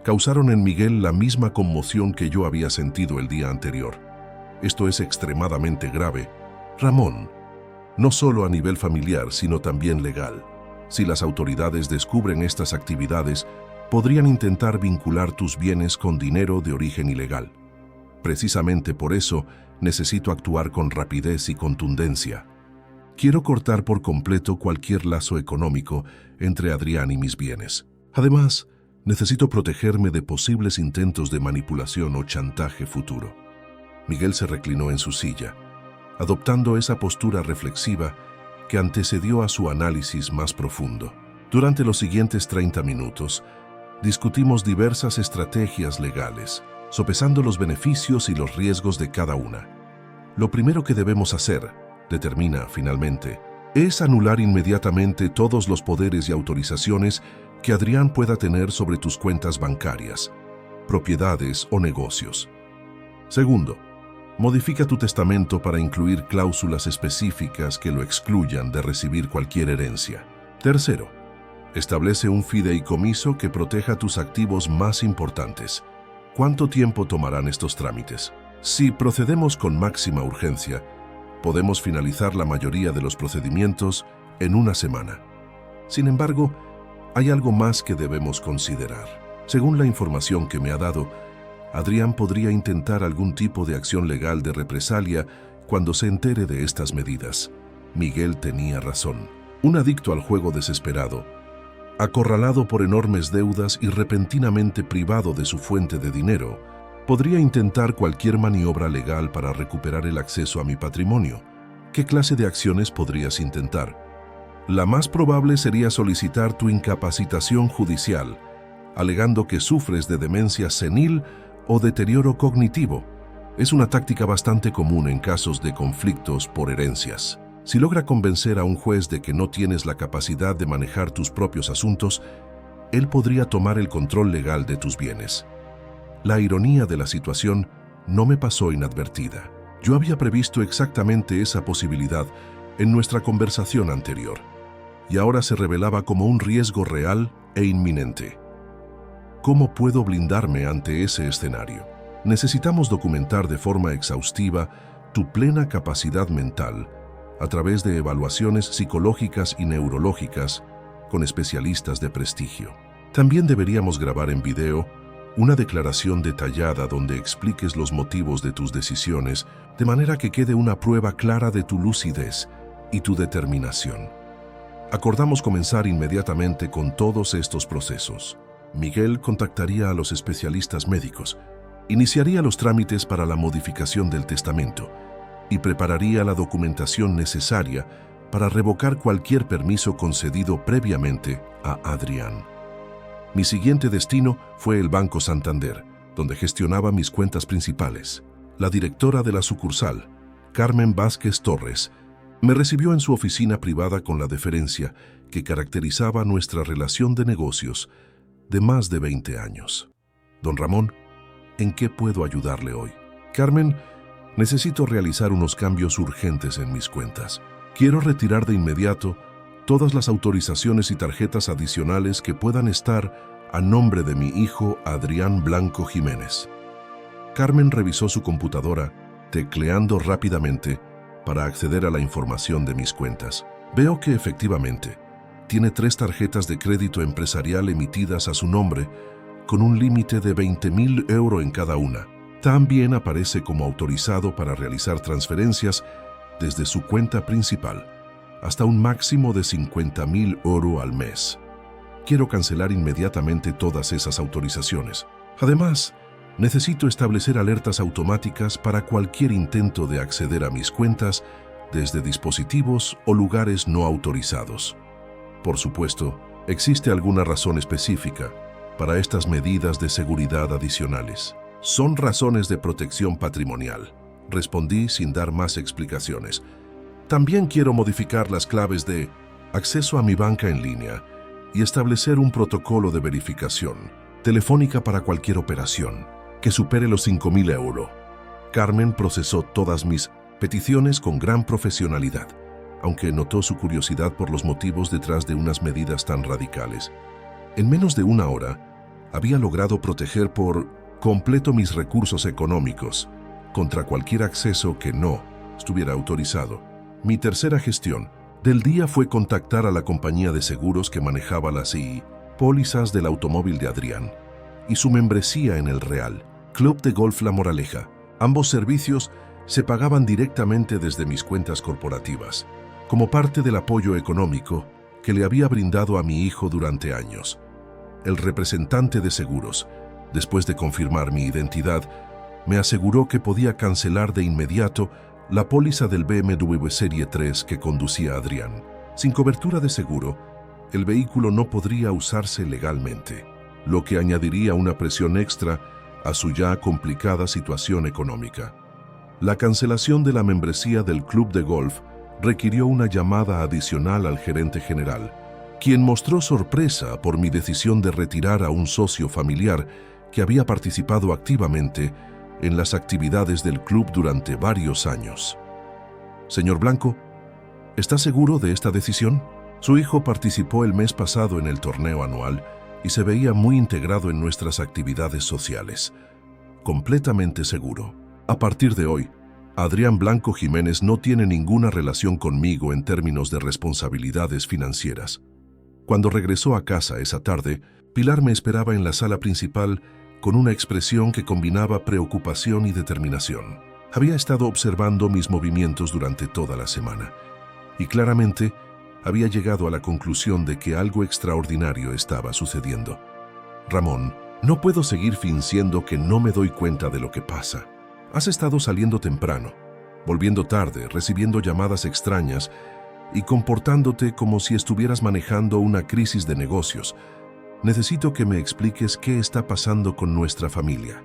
causaron en Miguel la misma conmoción que yo había sentido el día anterior. Esto es extremadamente grave, Ramón, no solo a nivel familiar, sino también legal. Si las autoridades descubren estas actividades, podrían intentar vincular tus bienes con dinero de origen ilegal. Precisamente por eso, necesito actuar con rapidez y contundencia. Quiero cortar por completo cualquier lazo económico entre Adrián y mis bienes. Además, necesito protegerme de posibles intentos de manipulación o chantaje futuro. Miguel se reclinó en su silla, adoptando esa postura reflexiva que antecedió a su análisis más profundo. Durante los siguientes 30 minutos, discutimos diversas estrategias legales, sopesando los beneficios y los riesgos de cada una. Lo primero que debemos hacer, determina finalmente, es anular inmediatamente todos los poderes y autorizaciones que Adrián pueda tener sobre tus cuentas bancarias, propiedades o negocios. Segundo, modifica tu testamento para incluir cláusulas específicas que lo excluyan de recibir cualquier herencia. Tercero, establece un fideicomiso que proteja tus activos más importantes. ¿Cuánto tiempo tomarán estos trámites? Si procedemos con máxima urgencia, podemos finalizar la mayoría de los procedimientos en una semana. Sin embargo, hay algo más que debemos considerar. Según la información que me ha dado, Adrián podría intentar algún tipo de acción legal de represalia cuando se entere de estas medidas. Miguel tenía razón. Un adicto al juego desesperado, acorralado por enormes deudas y repentinamente privado de su fuente de dinero, podría intentar cualquier maniobra legal para recuperar el acceso a mi patrimonio. ¿Qué clase de acciones podrías intentar? La más probable sería solicitar tu incapacitación judicial, alegando que sufres de demencia senil o deterioro cognitivo. Es una táctica bastante común en casos de conflictos por herencias. Si logra convencer a un juez de que no tienes la capacidad de manejar tus propios asuntos, él podría tomar el control legal de tus bienes. La ironía de la situación no me pasó inadvertida. Yo había previsto exactamente esa posibilidad en nuestra conversación anterior, y ahora se revelaba como un riesgo real e inminente. ¿Cómo puedo blindarme ante ese escenario? Necesitamos documentar de forma exhaustiva tu plena capacidad mental a través de evaluaciones psicológicas y neurológicas con especialistas de prestigio. También deberíamos grabar en video una declaración detallada donde expliques los motivos de tus decisiones, de manera que quede una prueba clara de tu lucidez y tu determinación. Acordamos comenzar inmediatamente con todos estos procesos. Miguel contactaría a los especialistas médicos, iniciaría los trámites para la modificación del testamento y prepararía la documentación necesaria para revocar cualquier permiso concedido previamente a Adrián. Mi siguiente destino fue el Banco Santander, donde gestionaba mis cuentas principales. La directora de la sucursal, Carmen Vázquez Torres, me recibió en su oficina privada con la deferencia que caracterizaba nuestra relación de negocios de más de 20 años. Don Ramón, ¿en qué puedo ayudarle hoy? Carmen, necesito realizar unos cambios urgentes en mis cuentas. Quiero retirar de inmediato todas las autorizaciones y tarjetas adicionales que puedan estar a nombre de mi hijo Adrián Blanco Jiménez. Carmen revisó su computadora, tecleando rápidamente para acceder a la información de mis cuentas. Veo que efectivamente tiene 3 tarjetas de crédito empresarial emitidas a su nombre, con un límite de 20.000 euros en cada una. También aparece como autorizado para realizar transferencias desde su cuenta principal, hasta un máximo de 50.000 euros al mes. Quiero cancelar inmediatamente todas esas autorizaciones. Además, necesito establecer alertas automáticas para cualquier intento de acceder a mis cuentas desde dispositivos o lugares no autorizados. Por supuesto, ¿existe alguna razón específica para estas medidas de seguridad adicionales? Son razones de protección patrimonial, respondí sin dar más explicaciones. También quiero modificar las claves de acceso a mi banca en línea y establecer un protocolo de verificación telefónica para cualquier operación que supere los 5.000 euros. Carmen procesó todas mis peticiones con gran profesionalidad, aunque notó su curiosidad por los motivos detrás de unas medidas tan radicales. En menos de una hora, había logrado proteger por completo mis recursos económicos contra cualquier acceso que no estuviera autorizado. Mi tercera gestión del día fue contactar a la compañía de seguros que manejaba las pólizas del automóvil de Adrián y su membresía en el Real Club de Golf La Moraleja. Ambos servicios se pagaban directamente desde mis cuentas corporativas, como parte del apoyo económico que le había brindado a mi hijo durante años. El representante de seguros, después de confirmar mi identidad, me aseguró que podía cancelar de inmediato la póliza del BMW Serie 3 que conducía Adrián. Sin cobertura de seguro, el vehículo no podría usarse legalmente, lo que añadiría una presión extra a su ya complicada situación económica. La cancelación de la membresía del club de golf requirió una llamada adicional al gerente general, quien mostró sorpresa por mi decisión de retirar a un socio familiar que había participado activamente en las actividades del club durante varios años. Señor Blanco, ¿está seguro de esta decisión? Su hijo participó el mes pasado en el torneo anual y se veía muy integrado en nuestras actividades sociales. Completamente seguro. A partir de hoy, Adrián Blanco Jiménez no tiene ninguna relación conmigo en términos de responsabilidades financieras. Cuando regresó a casa esa tarde, Pilar me esperaba en la sala principal con una expresión que combinaba preocupación y determinación. Había estado observando mis movimientos durante toda la semana y claramente había llegado a la conclusión de que algo extraordinario estaba sucediendo. Ramón, no puedo seguir fingiendo que no me doy cuenta de lo que pasa. Has estado saliendo temprano, volviendo tarde, recibiendo llamadas extrañas y comportándote como si estuvieras manejando una crisis de negocios. Necesito que me expliques qué está pasando con nuestra familia.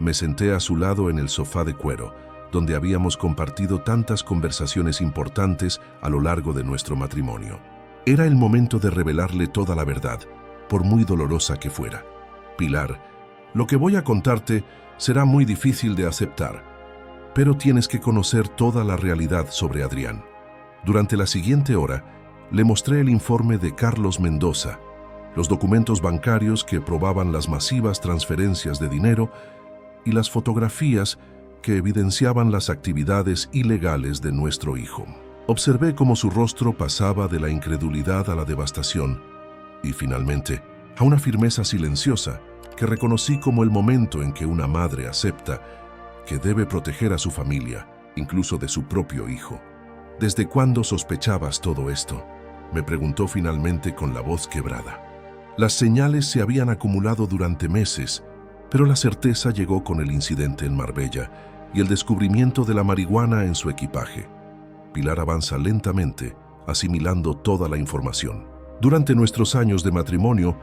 Me senté a su lado en el sofá de cuero, donde habíamos compartido tantas conversaciones importantes a lo largo de nuestro matrimonio. Era el momento de revelarle toda la verdad, por muy dolorosa que fuera. Pilar, lo que voy a contarte será muy difícil de aceptar, pero tienes que conocer toda la realidad sobre Adrián. Durante la siguiente hora, le mostré el informe de Carlos Mendoza, los documentos bancarios que probaban las masivas transferencias de dinero y las fotografías que evidenciaban las actividades ilegales de nuestro hijo. Observé cómo su rostro pasaba de la incredulidad a la devastación y, finalmente, a una firmeza silenciosa que reconocí como el momento en que una madre acepta que debe proteger a su familia, incluso de su propio hijo. ¿Desde cuándo sospechabas todo esto?, me preguntó finalmente con la voz quebrada. Las señales se habían acumulado durante meses, pero la certeza llegó con el incidente en Marbella y el descubrimiento de la marihuana en su equipaje. Pilar avanza lentamente, asimilando toda la información. Durante nuestros años de matrimonio,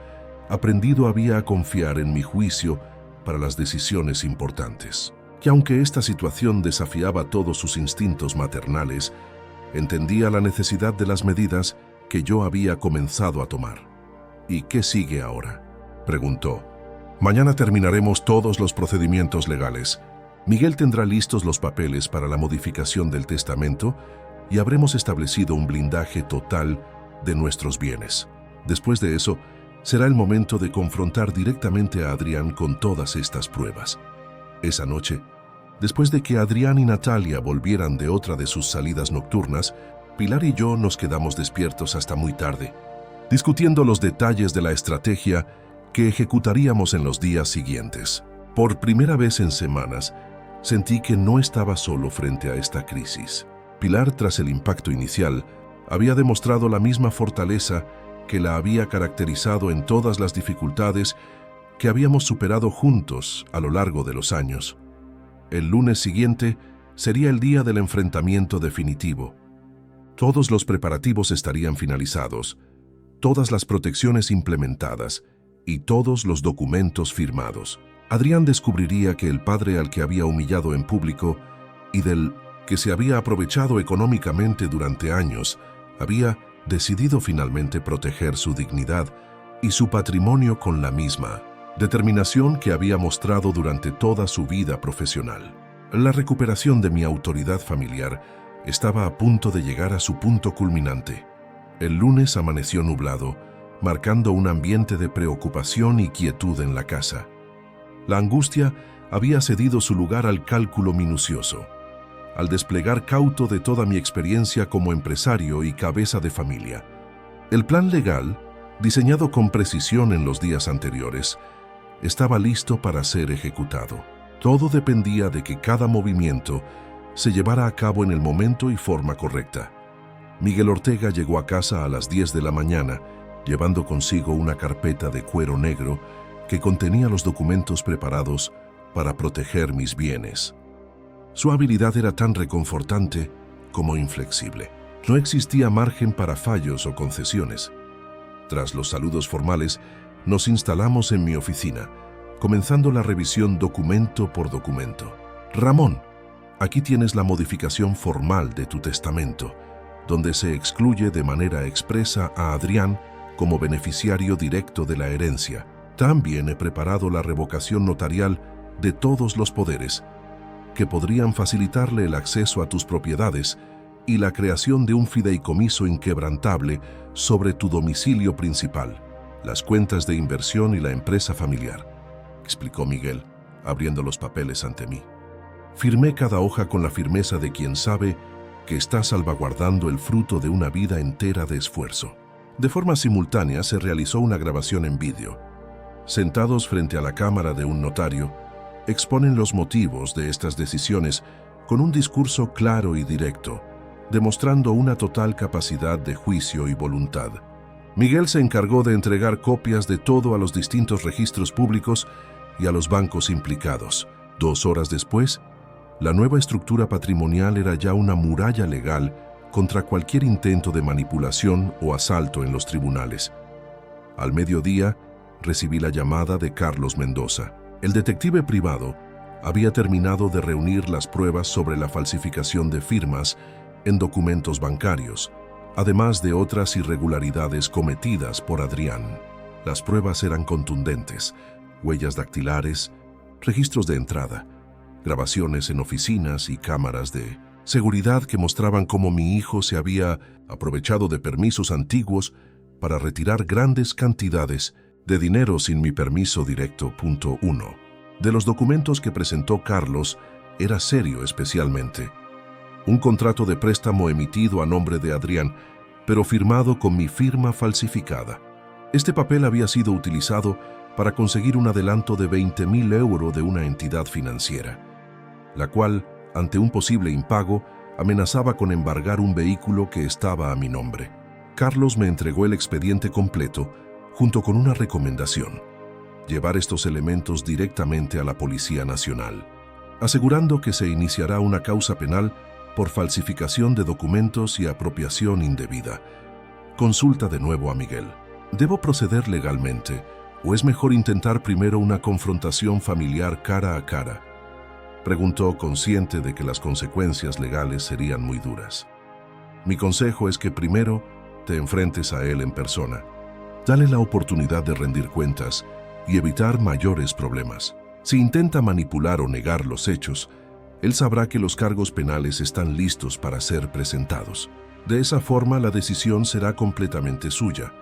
aprendido había a confiar en mi juicio para las decisiones importantes. Que aunque esta situación desafiaba todos sus instintos maternales, entendía la necesidad de las medidas que yo había comenzado a tomar. ¿Y qué sigue ahora?, preguntó. Mañana terminaremos todos los procedimientos legales. Miguel tendrá listos los papeles para la modificación del testamento y habremos establecido un blindaje total de nuestros bienes. Después de eso, será el momento de confrontar directamente a Adrián con todas estas pruebas. Esa noche, después de que Adrián y Natalia volvieran de otra de sus salidas nocturnas, Pilar y yo nos quedamos despiertos hasta muy tarde, discutiendo los detalles de la estrategia que ejecutaríamos en los días siguientes. Por primera vez en semanas, sentí que no estaba solo frente a esta crisis. Pilar, tras el impacto inicial, había demostrado la misma fortaleza que la había caracterizado en todas las dificultades que habíamos superado juntos a lo largo de los años. El lunes siguiente sería el día del enfrentamiento definitivo. Todos los preparativos estarían finalizados, todas las protecciones implementadas y todos los documentos firmados. Adrián descubriría que el padre al que había humillado en público y del que se había aprovechado económicamente durante años, había decidido finalmente proteger su dignidad y su patrimonio con la misma determinación que había mostrado durante toda su vida profesional. La recuperación de mi autoridad familiar estaba a punto de llegar a su punto culminante. El lunes amaneció nublado, marcando un ambiente de preocupación y quietud en la casa. La angustia había cedido su lugar al cálculo minucioso. Al desplegar cauto de toda mi experiencia como empresario y cabeza de familia, el plan legal, diseñado con precisión en los días anteriores, estaba listo para ser ejecutado. Todo dependía de que cada movimiento se llevara a cabo en el momento y forma correcta. Miguel Ortega llegó a casa a las 10 de la mañana, llevando consigo una carpeta de cuero negro que contenía los documentos preparados para proteger mis bienes. Su habilidad era tan reconfortante como inflexible. No existía margen para fallos o concesiones. Tras los saludos formales, nos instalamos en mi oficina, comenzando la revisión documento por documento. Ramón, aquí tienes la modificación formal de tu testamento, donde se excluye de manera expresa a Adrián como beneficiario directo de la herencia. También he preparado la revocación notarial de todos los poderes, que podrían facilitarle el acceso a tus propiedades y la creación de un fideicomiso inquebrantable sobre tu domicilio principal, las cuentas de inversión y la empresa familiar, explicó Miguel, abriendo los papeles ante mí. Firmé cada hoja con la firmeza de quien sabe que está salvaguardando el fruto de una vida entera de esfuerzo. De forma simultánea se realizó una grabación en vídeo. Sentados frente a la cámara de un notario, exponen los motivos de estas decisiones con un discurso claro y directo, demostrando una total capacidad de juicio y voluntad. Miguel se encargó de entregar copias de todo a los distintos registros públicos y a los bancos implicados. 2 horas después, la nueva estructura patrimonial era ya una muralla legal contra cualquier intento de manipulación o asalto en los tribunales. Al mediodía, recibí la llamada de Carlos Mendoza. El detective privado había terminado de reunir las pruebas sobre la falsificación de firmas en documentos bancarios, además de otras irregularidades cometidas por Adrián. Las pruebas eran contundentes: huellas dactilares, registros de entrada, grabaciones en oficinas y cámaras de seguridad que mostraban cómo mi hijo se había aprovechado de permisos antiguos para retirar grandes cantidades de dinero sin mi permiso directo. Punto 1. De los documentos que presentó Carlos, era serio especialmente. Un contrato de préstamo emitido a nombre de Adrián, pero firmado con mi firma falsificada. Este papel había sido utilizado para conseguir un adelanto de 20.000 euros de una entidad financiera, la cual, ante un posible impago, amenazaba con embargar un vehículo que estaba a mi nombre. Carlos me entregó el expediente completo, junto con una recomendación: llevar estos elementos directamente a la Policía Nacional, asegurando que se iniciará una causa penal por falsificación de documentos y apropiación indebida. Consulta de nuevo a Miguel. ¿Debo proceder legalmente o es mejor intentar primero una confrontación familiar cara a cara?, preguntó, consciente de que las consecuencias legales serían muy duras. Mi consejo es que primero te enfrentes a él en persona. Dale la oportunidad de rendir cuentas y evitar mayores problemas. Si intenta manipular o negar los hechos, él sabrá que los cargos penales están listos para ser presentados. De esa forma, la decisión será completamente suya,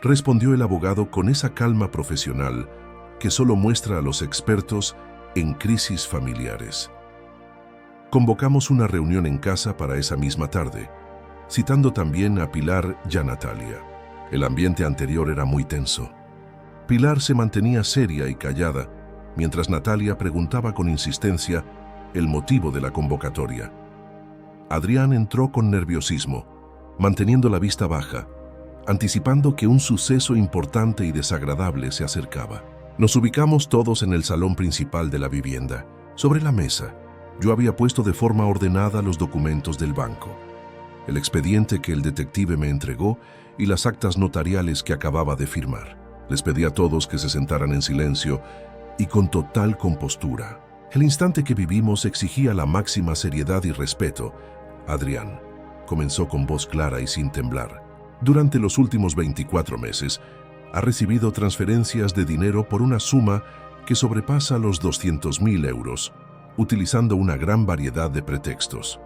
respondió el abogado con esa calma profesional que solo muestra a los expertos en crisis familiares. Convocamos una reunión en casa para esa misma tarde, citando también a Pilar y a Natalia. El ambiente anterior era muy tenso. Pilar se mantenía seria y callada, mientras Natalia preguntaba con insistencia el motivo de la convocatoria. Adrián entró con nerviosismo, manteniendo la vista baja, anticipando que un suceso importante y desagradable se acercaba. Nos ubicamos todos en el salón principal de la vivienda. Sobre la mesa, yo había puesto de forma ordenada los documentos del banco, el expediente que el detective me entregó y las actas notariales que acababa de firmar. Les pedí a todos que se sentaran en silencio y con total compostura. El instante que vivimos exigía la máxima seriedad y respeto. Adrián comenzó con voz clara y sin temblar. Durante los últimos 24 meses, ha recibido transferencias de dinero por una suma que sobrepasa los 200.000 euros, utilizando una gran variedad de pretextos.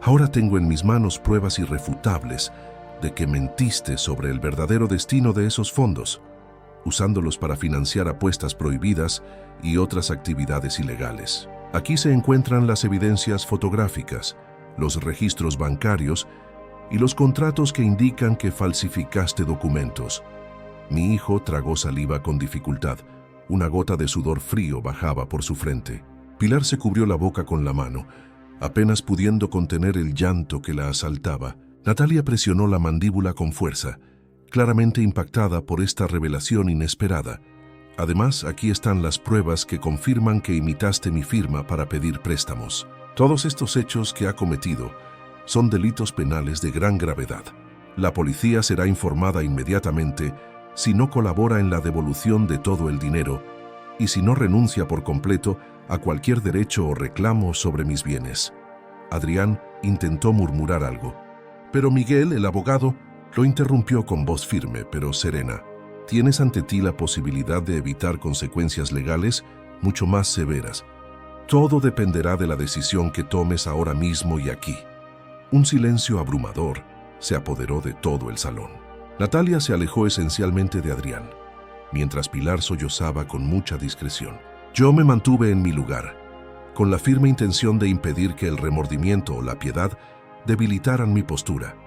Ahora tengo en mis manos pruebas irrefutables de que mentiste sobre el verdadero destino de esos fondos, usándolos para financiar apuestas prohibidas y otras actividades ilegales. Aquí se encuentran las evidencias fotográficas, los registros bancarios y los contratos que indican que falsificaste documentos. Mi hijo tragó saliva con dificultad. Una gota de sudor frío bajaba por su frente. Pilar se cubrió la boca con la mano, apenas pudiendo contener el llanto que la asaltaba. Natalia presionó la mandíbula con fuerza, claramente impactada por esta revelación inesperada. Además, aquí están las pruebas que confirman que imitaste mi firma para pedir préstamos. Todos estos hechos que ha cometido son delitos penales de gran gravedad. La policía será informada inmediatamente si no colabora en la devolución de todo el dinero y si no renuncia por completo a cualquier derecho o reclamo sobre mis bienes. Adrián intentó murmurar algo, pero Miguel, el abogado, lo interrumpió con voz firme pero serena. Tienes ante ti la posibilidad de evitar consecuencias legales mucho más severas. Todo dependerá de la decisión que tomes ahora mismo y aquí. Un silencio abrumador se apoderó de todo el salón. Natalia se alejó esencialmente de Adrián, mientras Pilar sollozaba con mucha discreción. Yo me mantuve en mi lugar, con la firme intención de impedir que el remordimiento o la piedad debilitaran mi postura.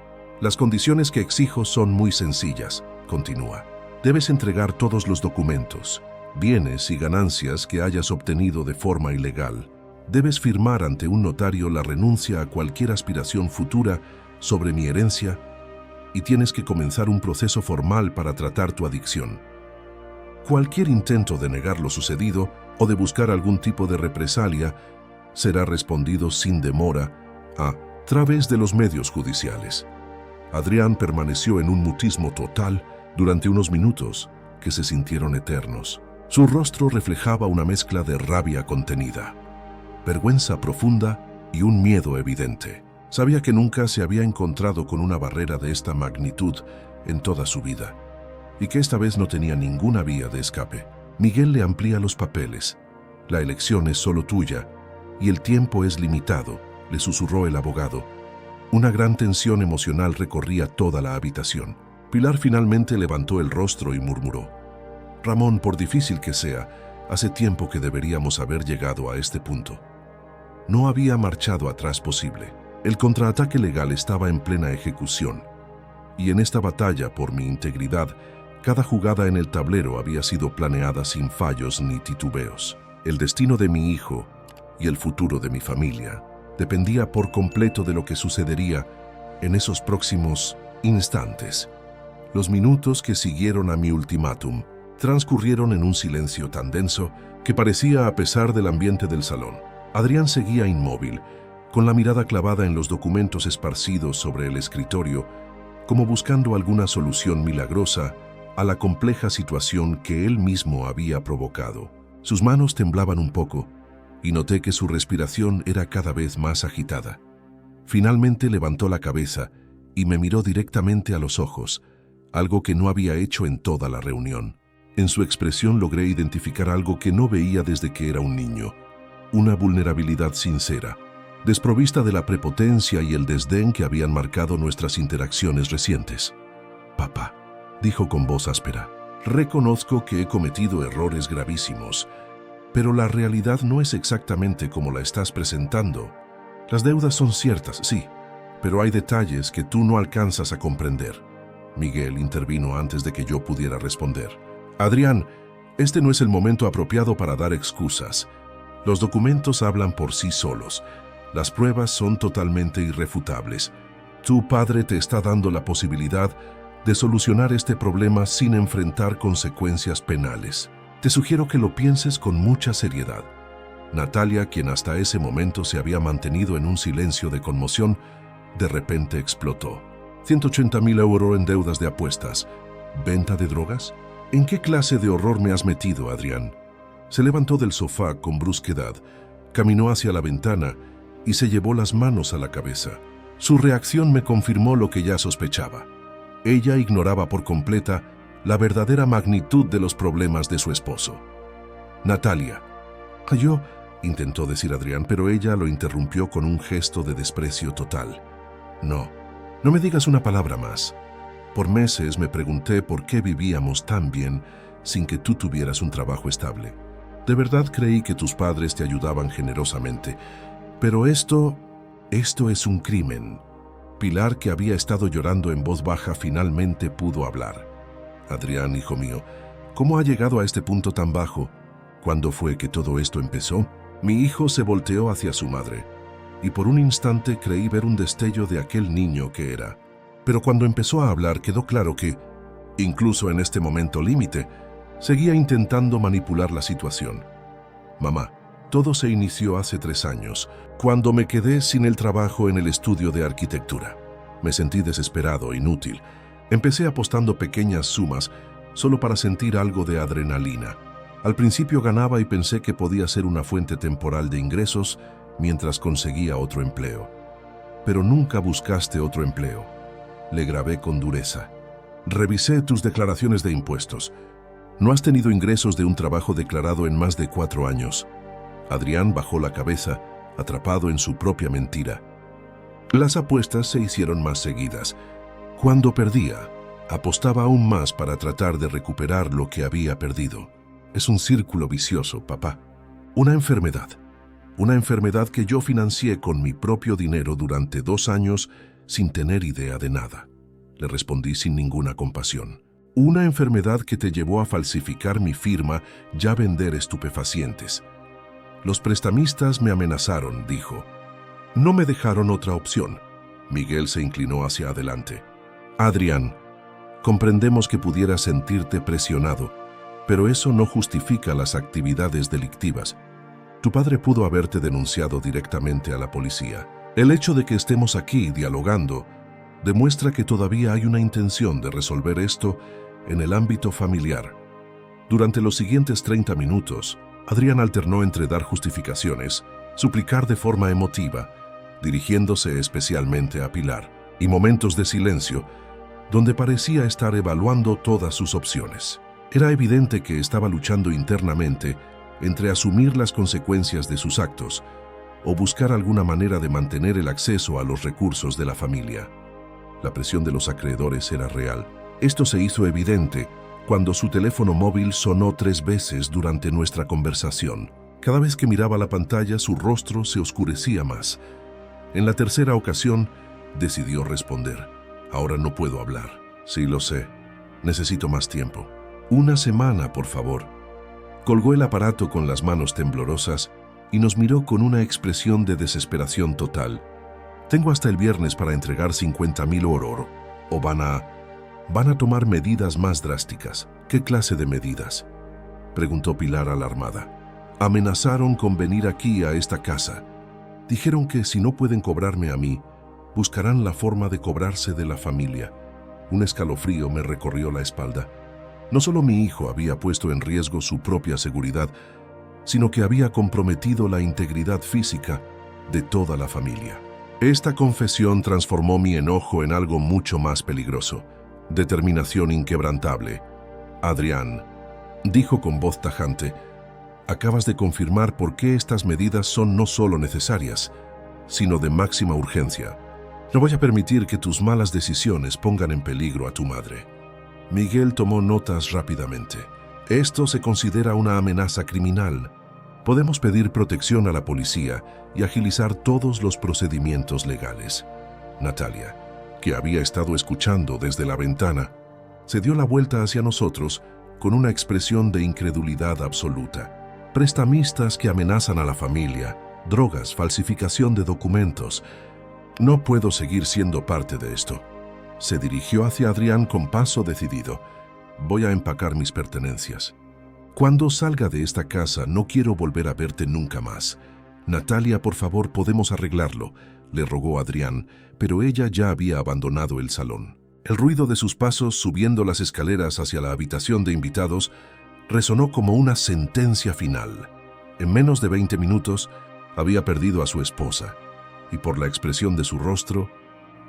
Las condiciones que exijo son muy sencillas, continúa. Debes entregar todos los documentos, bienes y ganancias que hayas obtenido de forma ilegal. Debes firmar ante un notario la renuncia a cualquier aspiración futura sobre mi herencia y tienes que comenzar un proceso formal para tratar tu adicción. Cualquier intento de negar lo sucedido o de buscar algún tipo de represalia será respondido sin demora a través de los medios judiciales. Adrián permaneció en un mutismo total durante unos minutos que se sintieron eternos. Su rostro reflejaba una mezcla de rabia contenida, vergüenza profunda y un miedo evidente. Sabía que nunca se había encontrado con una barrera de esta magnitud en toda su vida y que esta vez no tenía ninguna vía de escape. Miguel le amplía los papeles. La elección es solo tuya y el tiempo es limitado, le susurró el abogado. Una gran tensión emocional recorría toda la habitación. Pilar finalmente levantó el rostro y murmuró: Ramón, por difícil que sea, hace tiempo que deberíamos haber llegado a este punto. No había marchado atrás posible. El contraataque legal estaba en plena ejecución. Y en esta batalla por mi integridad, cada jugada en el tablero había sido planeada sin fallos ni titubeos. El destino de mi hijo y el futuro de mi familia dependía por completo de lo que sucedería en esos próximos instantes. Los minutos que siguieron a mi ultimátum transcurrieron en un silencio tan denso que parecía, a pesar del ambiente del salón. Adrián seguía inmóvil, con la mirada clavada en los documentos esparcidos sobre el escritorio, como buscando alguna solución milagrosa a la compleja situación que él mismo había provocado. Sus manos temblaban un poco y noté que su respiración era cada vez más agitada. Finalmente levantó la cabeza y me miró directamente a los ojos, algo que no había hecho en toda la reunión. En su expresión logré identificar algo que no veía desde que era un niño: una vulnerabilidad sincera, desprovista de la prepotencia y el desdén que habían marcado nuestras interacciones recientes. «Papá», dijo con voz áspera, «reconozco que he cometido errores gravísimos, pero la realidad no es exactamente como la estás presentando. Las deudas son ciertas, sí, pero hay detalles que tú no alcanzas a comprender». Miguel intervino antes de que yo pudiera responder. «Adrián, este no es el momento apropiado para dar excusas. Los documentos hablan por sí solos. Las pruebas son totalmente irrefutables. Tu padre te está dando la posibilidad de solucionar este problema sin enfrentar consecuencias penales. Te sugiero que lo pienses con mucha seriedad». Natalia, quien hasta ese momento se había mantenido en un silencio de conmoción, de repente explotó. «¿180.000 euros en deudas de apuestas? ¿Venta de drogas? ¿En qué clase de horror me has metido, Adrián?». Se levantó del sofá con brusquedad, caminó hacia la ventana y se llevó las manos a la cabeza. Su reacción me confirmó lo que ya sospechaba. Ella ignoraba por completa la verdadera magnitud de los problemas de su esposo. «Natalia». «Yo», intentó decir Adrián, pero ella lo interrumpió con un gesto de desprecio total. No me digas una palabra más. Por meses me pregunté por qué vivíamos tan bien sin que tú tuvieras un trabajo estable. De verdad creí que tus padres te ayudaban generosamente, pero esto es un crimen». Pilar, que había estado llorando en voz baja, finalmente pudo hablar. «Adrián, hijo mío, ¿cómo ha llegado a este punto tan bajo? ¿Cuándo fue que todo esto empezó?». Mi hijo se volteó hacia su madre, y por un instante creí ver un destello de aquel niño que era. Pero cuando empezó a hablar quedó claro que, incluso en este momento límite, seguía intentando manipular la situación. «Mamá, todo se inició hace 3 años, cuando me quedé sin el trabajo en el estudio de arquitectura. Me sentí desesperado, inútil. Empecé apostando pequeñas sumas solo para sentir algo de adrenalina. Al principio ganaba y pensé que podía ser una fuente temporal de ingresos mientras conseguía otro empleo. Pero nunca buscaste otro empleo», le grabé con dureza. «Revisé tus declaraciones de impuestos. No has tenido ingresos de un trabajo declarado en más de 4 años». Adrián bajó la cabeza, atrapado en su propia mentira. Las apuestas se hicieron más seguidas. Cuando perdía, apostaba aún más para tratar de recuperar lo que había perdido. Es un círculo vicioso, papá. Una enfermedad que yo financié con mi propio dinero durante 2 años sin tener idea de nada. Le respondí sin ninguna compasión. Una enfermedad que te llevó a falsificar mi firma y a vender estupefacientes. Los prestamistas me amenazaron, dijo. No me dejaron otra opción. Miguel se inclinó hacia adelante. Adrián, comprendemos que pudieras sentirte presionado, pero eso no justifica las actividades delictivas. Tu padre pudo haberte denunciado directamente a la policía. El hecho de que estemos aquí dialogando demuestra que todavía hay una intención de resolver esto en el ámbito familiar. Durante los siguientes 30 minutos, Adrián alternó entre dar justificaciones, suplicar de forma emotiva, dirigiéndose especialmente a Pilar, y momentos de silencio, donde parecía estar evaluando todas sus opciones. Era evidente que estaba luchando internamente entre asumir las consecuencias de sus actos o buscar alguna manera de mantener el acceso a los recursos de la familia. La presión de los acreedores era real, Esto se hizo evidente cuando su teléfono móvil sonó 3 veces durante nuestra conversación. Cada vez que miraba la pantalla, su rostro se oscurecía más. En la tercera ocasión, decidió responder. Ahora no puedo hablar. Sí, lo sé. Necesito más tiempo. 1 semana, por favor. Colgó el aparato con las manos temblorosas y nos miró con una expresión de desesperación total. Tengo hasta el viernes para entregar 50,000 oro. ¿O van a tomar medidas más drásticas? ¿Qué clase de medidas?, preguntó Pilar alarmada. Amenazaron con venir aquí a esta casa. Dijeron que si no pueden cobrarme a mí, buscarán la forma de cobrarse de la familia. Un escalofrío me recorrió la espalda. No solo mi hijo había puesto en riesgo su propia seguridad, sino que había comprometido la integridad física de toda la familia. Esta confesión transformó mi enojo en algo mucho más peligroso. Determinación inquebrantable. Adrián, dijo con voz tajante, acabas de confirmar por qué estas medidas son no solo necesarias, sino de máxima urgencia. No voy a permitir que tus malas decisiones pongan en peligro a tu madre. Miguel tomó notas rápidamente. Esto se considera una amenaza criminal. Podemos pedir protección a la policía y agilizar todos los procedimientos legales. Natalia, que había estado escuchando desde la ventana, se dio la vuelta hacia nosotros con una expresión de incredulidad absoluta. Prestamistas que amenazan a la familia, drogas, falsificación de documentos. No puedo seguir siendo parte de esto. Se dirigió hacia Adrián con paso decidido. Voy a empacar mis pertenencias. Cuando salga de esta casa no quiero volver a verte nunca más. Natalia, por favor, podemos arreglarlo, le rogó Adrián, pero ella ya había abandonado el salón. El ruido de sus pasos subiendo las escaleras hacia la habitación de invitados resonó como una sentencia final. En menos de 20 minutos había perdido a su esposa, y por la expresión de su rostro,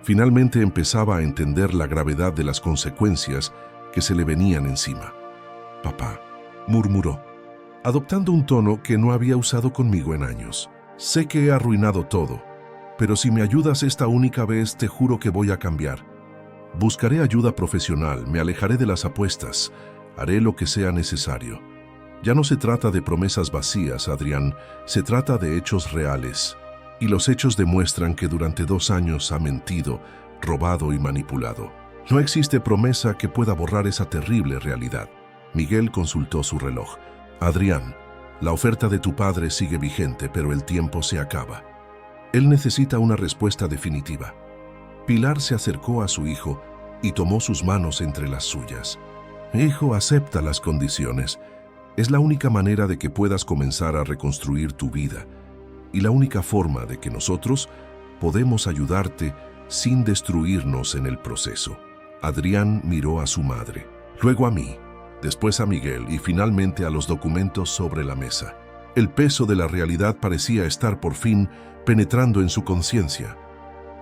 finalmente empezaba a entender la gravedad de las consecuencias que se le venían encima. Papá, murmuró, adoptando un tono que no había usado conmigo en años. Sé que he arruinado todo, pero si me ayudas esta única vez, te juro que voy a cambiar. Buscaré ayuda profesional, me alejaré de las apuestas, haré lo que sea necesario. Ya no se trata de promesas vacías, Adrián, se trata de hechos reales. Y los hechos demuestran que durante 2 años ha mentido, robado y manipulado. No existe promesa que pueda borrar esa terrible realidad. Miguel consultó su reloj. Adrián, la oferta de tu padre sigue vigente, pero el tiempo se acaba. Él necesita una respuesta definitiva. Pilar se acercó a su hijo y tomó sus manos entre las suyas. Hijo, acepta las condiciones. Es la única manera de que puedas comenzar a reconstruir tu vida y la única forma de que nosotros podemos ayudarte sin destruirnos en el proceso. Adrián miró a su madre, luego a mí, después a Miguel y finalmente a los documentos sobre la mesa. El peso de la realidad parecía estar por fin penetrando en su conciencia.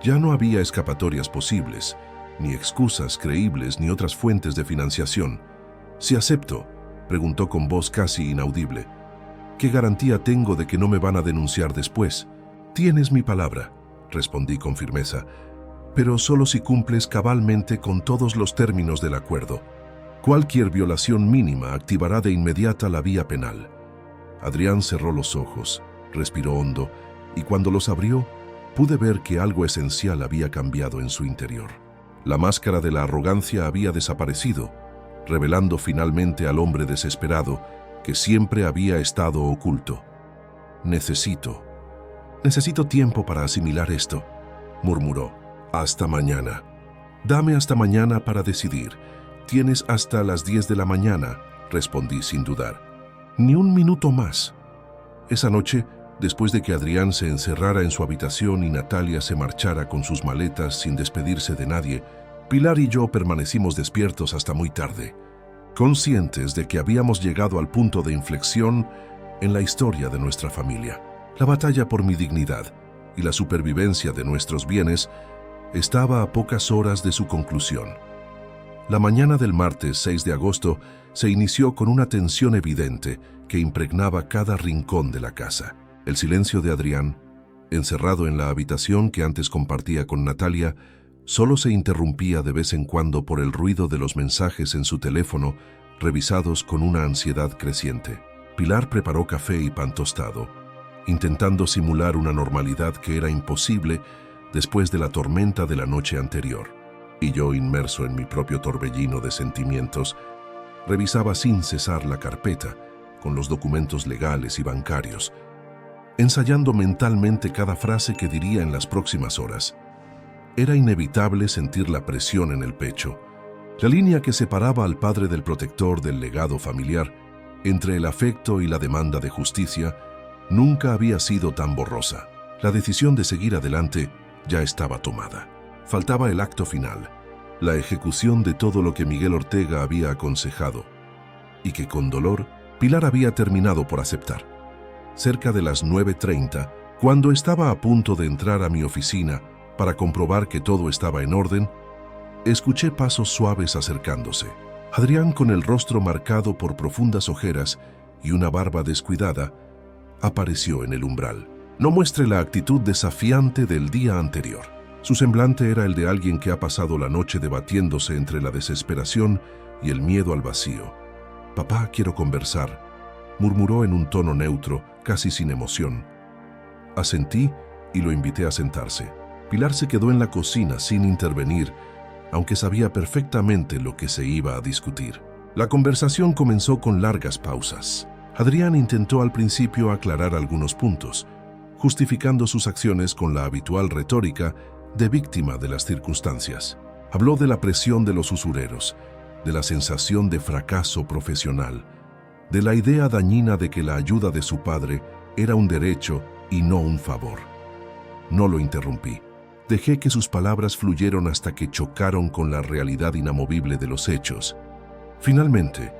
Ya no había escapatorias posibles, ni excusas creíbles ni otras fuentes de financiación. «Si acepto», preguntó con voz casi inaudible, «¿qué garantía tengo de que no me van a denunciar después?» «Tienes mi palabra», respondí con firmeza, «pero solo si cumples cabalmente con todos los términos del acuerdo. Cualquier violación mínima activará de inmediata la vía penal». Adrián cerró los ojos, respiró hondo, y cuando los abrió, pude ver que algo esencial había cambiado en su interior. La máscara de la arrogancia había desaparecido, revelando finalmente al hombre desesperado que siempre había estado oculto. Necesito tiempo para asimilar esto», murmuró. «Hasta mañana». «Dame hasta mañana para decidir». «Tienes hasta las 10 de la mañana», respondí sin dudar. «Ni un minuto más». Esa noche, después de que Adrián se encerrara en su habitación y Natalia se marchara con sus maletas sin despedirse de nadie, Pilar y yo permanecimos despiertos hasta muy tarde, conscientes de que habíamos llegado al punto de inflexión en la historia de nuestra familia. La batalla por mi dignidad y la supervivencia de nuestros bienes estaba a pocas horas de su conclusión. La mañana del martes 6 de agosto se inició con una tensión evidente que impregnaba cada rincón de la casa. El silencio de Adrián, encerrado en la habitación que antes compartía con Natalia, Solo se interrumpía de vez en cuando por el ruido de los mensajes en su teléfono, revisados con una ansiedad creciente. Pilar preparó café y pan tostado, intentando simular una normalidad que era imposible después de la tormenta de la noche anterior. Y yo, inmerso en mi propio torbellino de sentimientos, revisaba sin cesar la carpeta con los documentos legales y bancarios, ensayando mentalmente cada frase que diría en las próximas horas. Era inevitable sentir la presión en el pecho, la línea que separaba al padre del protector del legado familiar entre el afecto y la demanda de justicia nunca había sido tan borrosa. La decisión de seguir adelante ya estaba tomada. Faltaba el acto final, la ejecución de todo lo que Miguel Ortega había aconsejado, y que con dolor Pilar había terminado por aceptar. Cerca de las 9:30, cuando estaba a punto de entrar a mi oficina para comprobar que todo estaba en orden, escuché pasos suaves acercándose. Adrián, con el rostro marcado por profundas ojeras y una barba descuidada, apareció en el umbral. No muestre la actitud desafiante del día anterior. Su semblante era el de alguien que ha pasado la noche debatiéndose entre la desesperación y el miedo al vacío. «Papá, quiero conversar», murmuró en un tono neutro, casi sin emoción. Asentí y lo invité a sentarse. Pilar se quedó en la cocina sin intervenir, aunque sabía perfectamente lo que se iba a discutir. La conversación comenzó con largas pausas. Adrián intentó al principio aclarar algunos puntos, justificando sus acciones con la habitual retórica de víctima de las circunstancias. Habló de la presión de los usureros, de la sensación de fracaso profesional, de la idea dañina de que la ayuda de su padre era un derecho y no un favor. No lo interrumpí. Dejé que sus palabras fluyeron hasta que chocaron con la realidad inamovible de los hechos. Finalmente,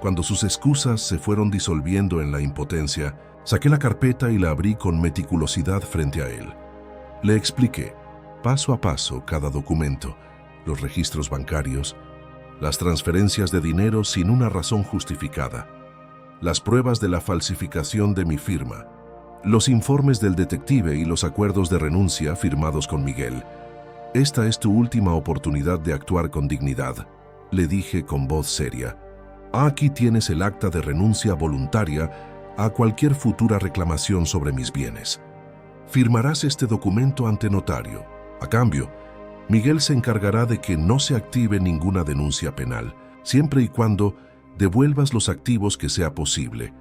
cuando sus excusas se fueron disolviendo en la impotencia, saqué la carpeta y la abrí con meticulosidad frente a él. Le expliqué, paso a paso, cada documento, los registros bancarios, las transferencias de dinero sin una razón justificada, las pruebas de la falsificación de mi firma, los informes del detective y los acuerdos de renuncia firmados con Miguel. «Esta es tu última oportunidad de actuar con dignidad», le dije con voz seria. «Aquí tienes el acta de renuncia voluntaria a cualquier futura reclamación sobre mis bienes. Firmarás este documento ante notario. A cambio, Miguel se encargará de que no se active ninguna denuncia penal, siempre y cuando devuelvas los activos que sea posible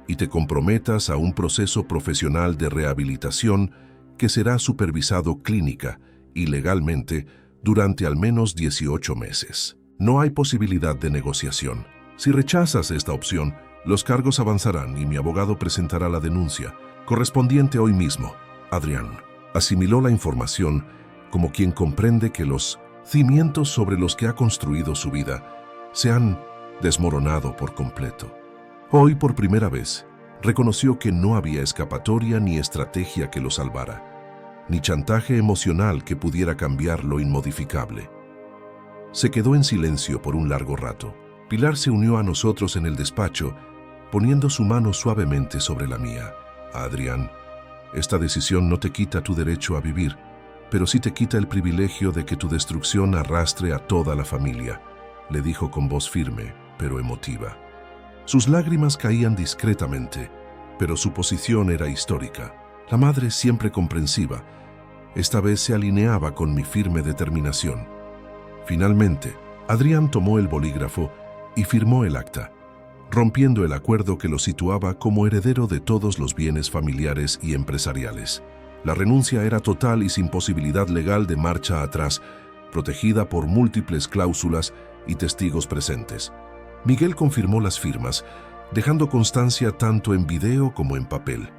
y te comprometas a un proceso profesional de rehabilitación que será supervisado clínica y legalmente durante al menos 18 meses. No hay posibilidad de negociación. Si rechazas esta opción, los cargos avanzarán y mi abogado presentará la denuncia correspondiente hoy mismo». Adrián asimiló la información como quien comprende que los cimientos sobre los que ha construido su vida se han desmoronado por completo. Hoy, por primera vez, reconoció que no había escapatoria ni estrategia que lo salvara, ni chantaje emocional que pudiera cambiar lo inmodificable. Se quedó en silencio por un largo rato. Pilar se unió a nosotros en el despacho, poniendo su mano suavemente sobre la mía. «Adrián, esta decisión no te quita tu derecho a vivir, pero sí te quita el privilegio de que tu destrucción arrastre a toda la familia», le dijo con voz firme, pero emotiva. Sus lágrimas caían discretamente, pero su posición era histórica. La madre, siempre comprensiva, esta vez se alineaba con mi firme determinación. Finalmente, Adrián tomó el bolígrafo y firmó el acta, rompiendo el acuerdo que lo situaba como heredero de todos los bienes familiares y empresariales. La renuncia era total y sin posibilidad legal de marcha atrás, protegida por múltiples cláusulas y testigos presentes. Miguel confirmó las firmas, dejando constancia tanto en video como en papel.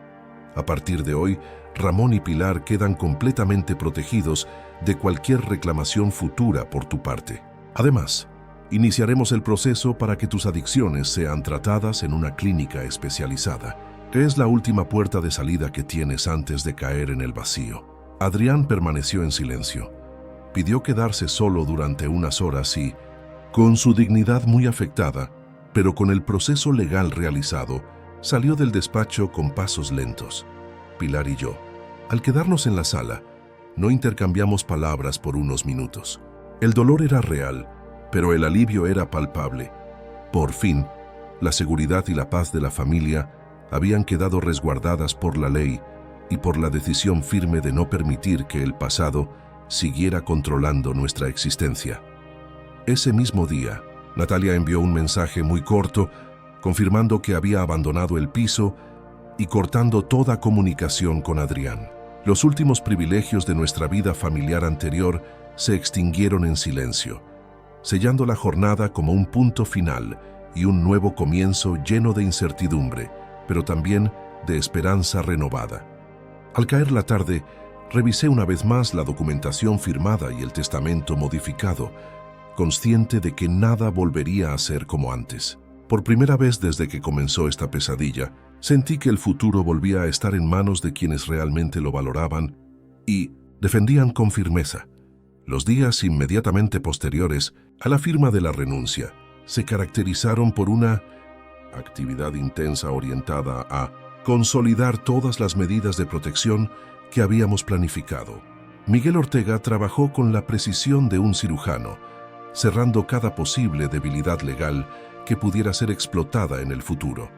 A partir de hoy, Ramón y Pilar quedan completamente protegidos de cualquier reclamación futura por tu parte. Además, iniciaremos el proceso para que tus adicciones sean tratadas en una clínica especializada, que es la última puerta de salida que tienes antes de caer en el vacío. Adrián permaneció en silencio. Pidió quedarse solo durante unas horas y, con su dignidad muy afectada, pero con el proceso legal realizado, salió del despacho con pasos lentos. Pilar y yo, al quedarnos en la sala, No intercambiamos palabras por unos minutos. El dolor era real, pero el alivio era palpable. Por fin, la seguridad y la paz de la familia habían quedado resguardadas por la ley y por la decisión firme de no permitir que el pasado siguiera controlando nuestra existencia. Ese mismo día, Natalia envió un mensaje muy corto confirmando que había abandonado el piso y cortando toda comunicación con Adrián. Los últimos privilegios de nuestra vida familiar anterior se extinguieron en silencio, sellando la jornada como un punto final y un nuevo comienzo lleno de incertidumbre, pero también de esperanza renovada. Al caer la tarde, revisé una vez más la documentación firmada y el testamento modificado, consciente de que nada volvería a ser como antes. Por primera vez desde que comenzó esta pesadilla, sentí que el futuro volvía a estar en manos de quienes realmente lo valoraban y defendían con firmeza. Los días inmediatamente posteriores a la firma de la renuncia se caracterizaron por una actividad intensa orientada a consolidar todas las medidas de protección que habíamos planificado. Miguel Ortega trabajó con la precisión de un cirujano, cerrando cada posible debilidad legal que pudiera ser explotada en el futuro.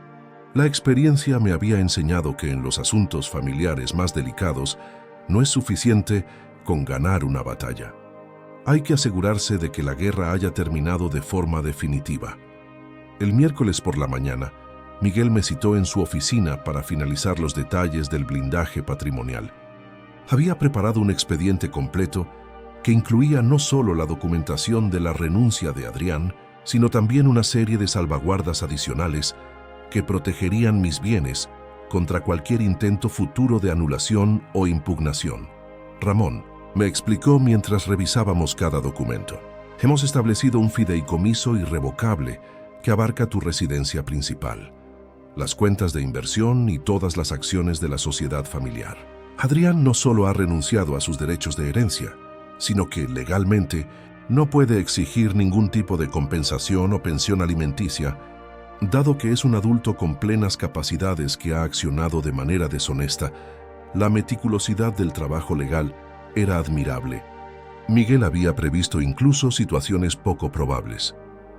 La experiencia me había enseñado que en los asuntos familiares más delicados no es suficiente con ganar una batalla. Hay que asegurarse de que la guerra haya terminado de forma definitiva. El miércoles por la mañana, Miguel me citó en su oficina para finalizar los detalles del blindaje patrimonial. Había preparado un expediente completo que incluía no solo la documentación de la renuncia de Adrián, sino también una serie de salvaguardas adicionales que protegerían mis bienes contra cualquier intento futuro de anulación o impugnación. Ramón me explicó mientras revisábamos cada documento. Hemos establecido un fideicomiso irrevocable que abarca tu residencia principal, las cuentas de inversión y todas las acciones de la sociedad familiar. Adrián no solo ha renunciado a sus derechos de herencia, sino que legalmente no puede exigir ningún tipo de compensación o pensión alimenticia, dado que es un adulto con plenas capacidades que ha accionado de manera deshonesta. La meticulosidad del trabajo legal era admirable. Miguel había previsto incluso situaciones poco probables,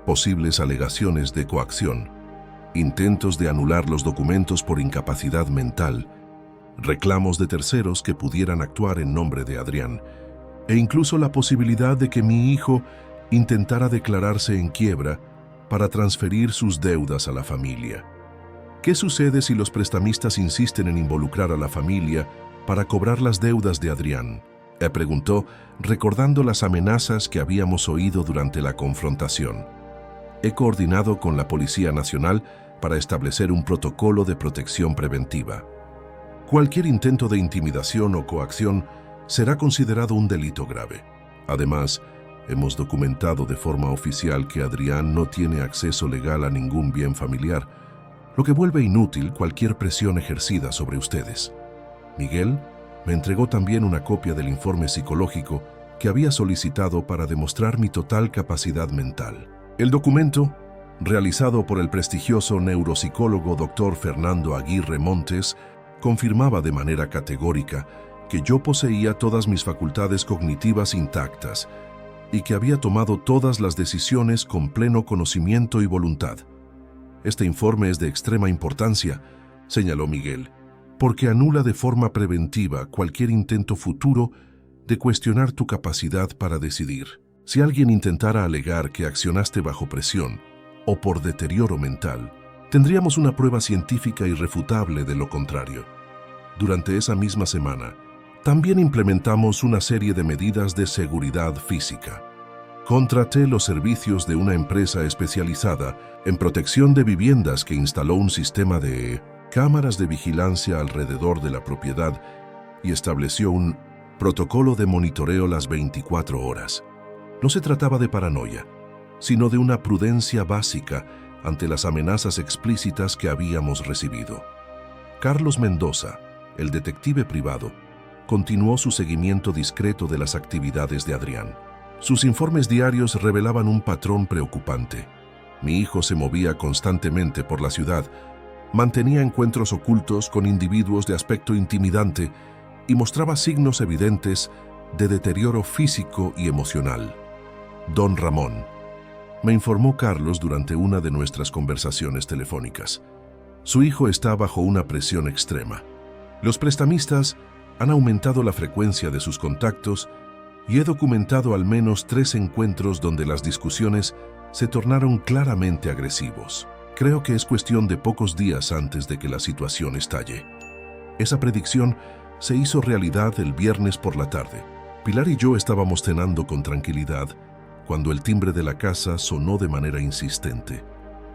posibles alegaciones de coacción, intentos de anular los documentos por incapacidad mental, reclamos de terceros que pudieran actuar en nombre de Adrián, e incluso la posibilidad de que mi hijo intentara declararse en quiebra para transferir sus deudas a la familia. ¿Qué sucede si los prestamistas insisten en involucrar a la familia para cobrar las deudas de Adrián?, preguntó, recordando las amenazas que habíamos oído durante la confrontación. He coordinado con la Policía Nacional para establecer un protocolo de protección preventiva. Cualquier intento de intimidación o coacción será considerado un delito grave. Además, hemos documentado de forma oficial que Adrián no tiene acceso legal a ningún bien familiar, lo que vuelve inútil cualquier presión ejercida sobre ustedes. Miguel me entregó también una copia del informe psicológico que había solicitado para demostrar mi total capacidad mental. El documento, realizado por el prestigioso neuropsicólogo Dr. Fernando Aguirre Montes, confirmaba de manera categórica que yo poseía todas mis facultades cognitivas intactas y que había tomado todas las decisiones con pleno conocimiento y voluntad. Este informe es de extrema importancia, señaló Miguel, porque anula de forma preventiva cualquier intento futuro de cuestionar tu capacidad para decidir. Si alguien intentara alegar que accionaste bajo presión o por deterioro mental, tendríamos una prueba científica irrefutable de lo contrario. Durante esa misma semana, también implementamos una serie de medidas de seguridad física. Contraté los servicios de una empresa especializada en protección de viviendas que instaló un sistema de cámaras de vigilancia alrededor de la propiedad y estableció un protocolo de monitoreo las 24 horas. No se trataba de paranoia, sino de una prudencia básica ante las amenazas explícitas que habíamos recibido. Carlos Mendoza, el detective privado, continuó su seguimiento discreto de las actividades de Adrián. Sus informes diarios revelaban un patrón preocupante. Mi hijo se movía constantemente por la ciudad, mantenía encuentros ocultos con individuos de aspecto intimidante y mostraba signos evidentes de deterioro físico y emocional. Don Ramón, me informó Carlos durante una de nuestras conversaciones telefónicas. Su hijo está bajo una presión extrema. Los prestamistas han aumentado la frecuencia de sus contactos y he documentado al menos 3 encuentros donde las discusiones se tornaron claramente agresivos. Creo que es cuestión de pocos días antes de que la situación estalle. Esa predicción se hizo realidad el viernes por la tarde. Pilar y yo estábamos cenando con tranquilidad cuando el timbre de la casa sonó de manera insistente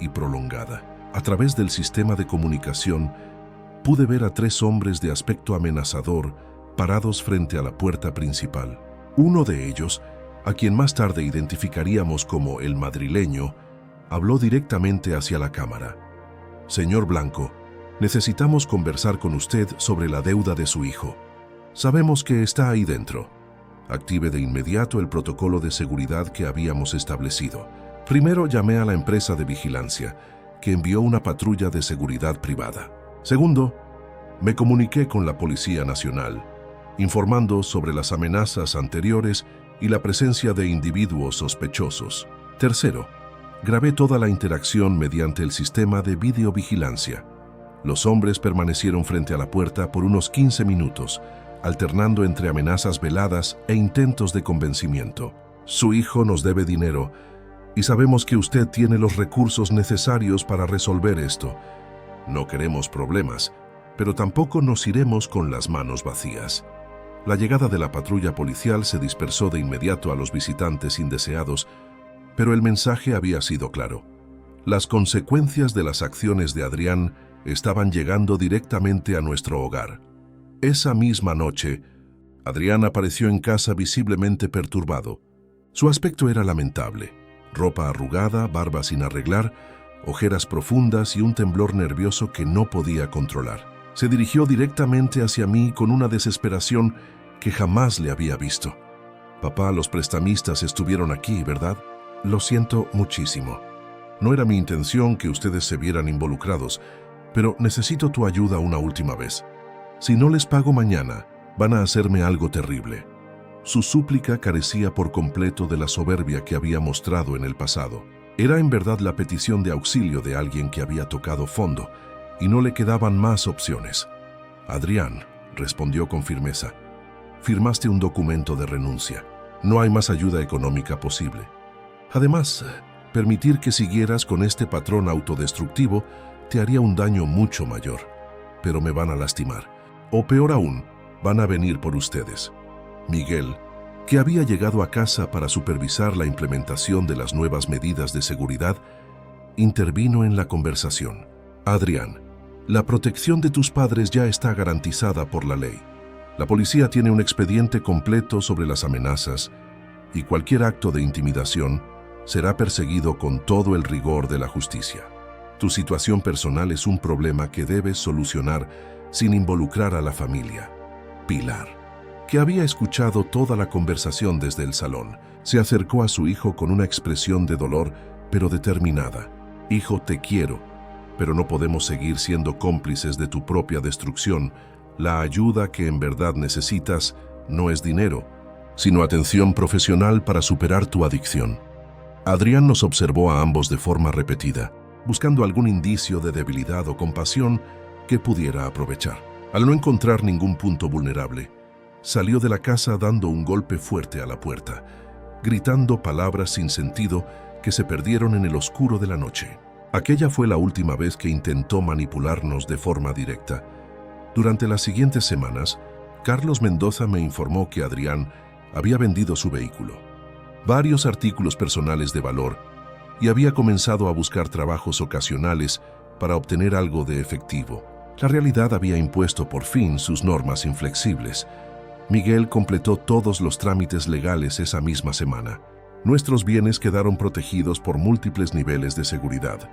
y prolongada. A través del sistema de comunicación, pude ver a 3 hombres de aspecto amenazador parados frente a la puerta principal. Uno de ellos, a quien más tarde identificaríamos como el madrileño, habló directamente hacia la cámara. Señor Blanco, necesitamos conversar con usted sobre la deuda de su hijo. Sabemos que está ahí dentro. Active de inmediato el protocolo de seguridad que habíamos establecido. Primero llamé a la empresa de vigilancia, que envió una patrulla de seguridad privada. Segundo, me comuniqué con la Policía Nacional, informando sobre las amenazas anteriores y la presencia de individuos sospechosos. Tercero, grabé toda la interacción mediante el sistema de videovigilancia. Los hombres permanecieron frente a la puerta por unos 15 minutos, alternando entre amenazas veladas e intentos de convencimiento. Su hijo nos debe dinero y sabemos que usted tiene los recursos necesarios para resolver esto. No queremos problemas, pero tampoco nos iremos con las manos vacías. La llegada de la patrulla policial se dispersó de inmediato a los visitantes indeseados, pero el mensaje había sido claro. Las consecuencias de las acciones de Adrián estaban llegando directamente a nuestro hogar. Esa misma noche, Adrián apareció en casa visiblemente perturbado. Su aspecto era lamentable: ropa arrugada, barba sin arreglar, ojeras profundas y un temblor nervioso que no podía controlar. Se dirigió directamente hacia mí con una desesperación que jamás le había visto. Papá, los prestamistas estuvieron aquí, ¿verdad? Lo siento muchísimo. No era mi intención que ustedes se vieran involucrados, pero necesito tu ayuda una última vez. Si no les pago mañana, van a hacerme algo terrible. Su súplica carecía por completo de la soberbia que había mostrado en el pasado. Era en verdad la petición de auxilio de alguien que había tocado fondo, y no le quedaban más opciones. Adrián, respondió con firmeza, firmaste un documento de renuncia. No hay más ayuda económica posible. Además, permitir que siguieras con este patrón autodestructivo te haría un daño mucho mayor. Pero me van a lastimar. O peor aún, van a venir por ustedes. Miguel, que había llegado a casa para supervisar la implementación de las nuevas medidas de seguridad, intervino en la conversación. Adrián, la protección de tus padres ya está garantizada por la ley. La policía tiene un expediente completo sobre las amenazas y cualquier acto de intimidación será perseguido con todo el rigor de la justicia. Tu situación personal es un problema que debes solucionar sin involucrar a la familia. Pilar, que había escuchado toda la conversación desde el salón, se acercó a su hijo con una expresión de dolor, pero determinada. Hijo, te quiero, pero no podemos seguir siendo cómplices de tu propia destrucción. La ayuda que en verdad necesitas no es dinero, sino atención profesional para superar tu adicción. Adrián nos observó a ambos de forma repetida, buscando algún indicio de debilidad o compasión que pudiera aprovechar. Al no encontrar ningún punto vulnerable, salió de la casa dando un golpe fuerte a la puerta, gritando palabras sin sentido que se perdieron en el oscuro de la noche. Aquella fue la última vez que intentó manipularnos de forma directa. Durante las siguientes semanas, Carlos Mendoza me informó que Adrián había vendido su vehículo, varios artículos personales de valor, y había comenzado a buscar trabajos ocasionales para obtener algo de efectivo. La realidad había impuesto por fin sus normas inflexibles. Miguel completó todos los trámites legales esa misma semana. Nuestros bienes quedaron protegidos por múltiples niveles de seguridad.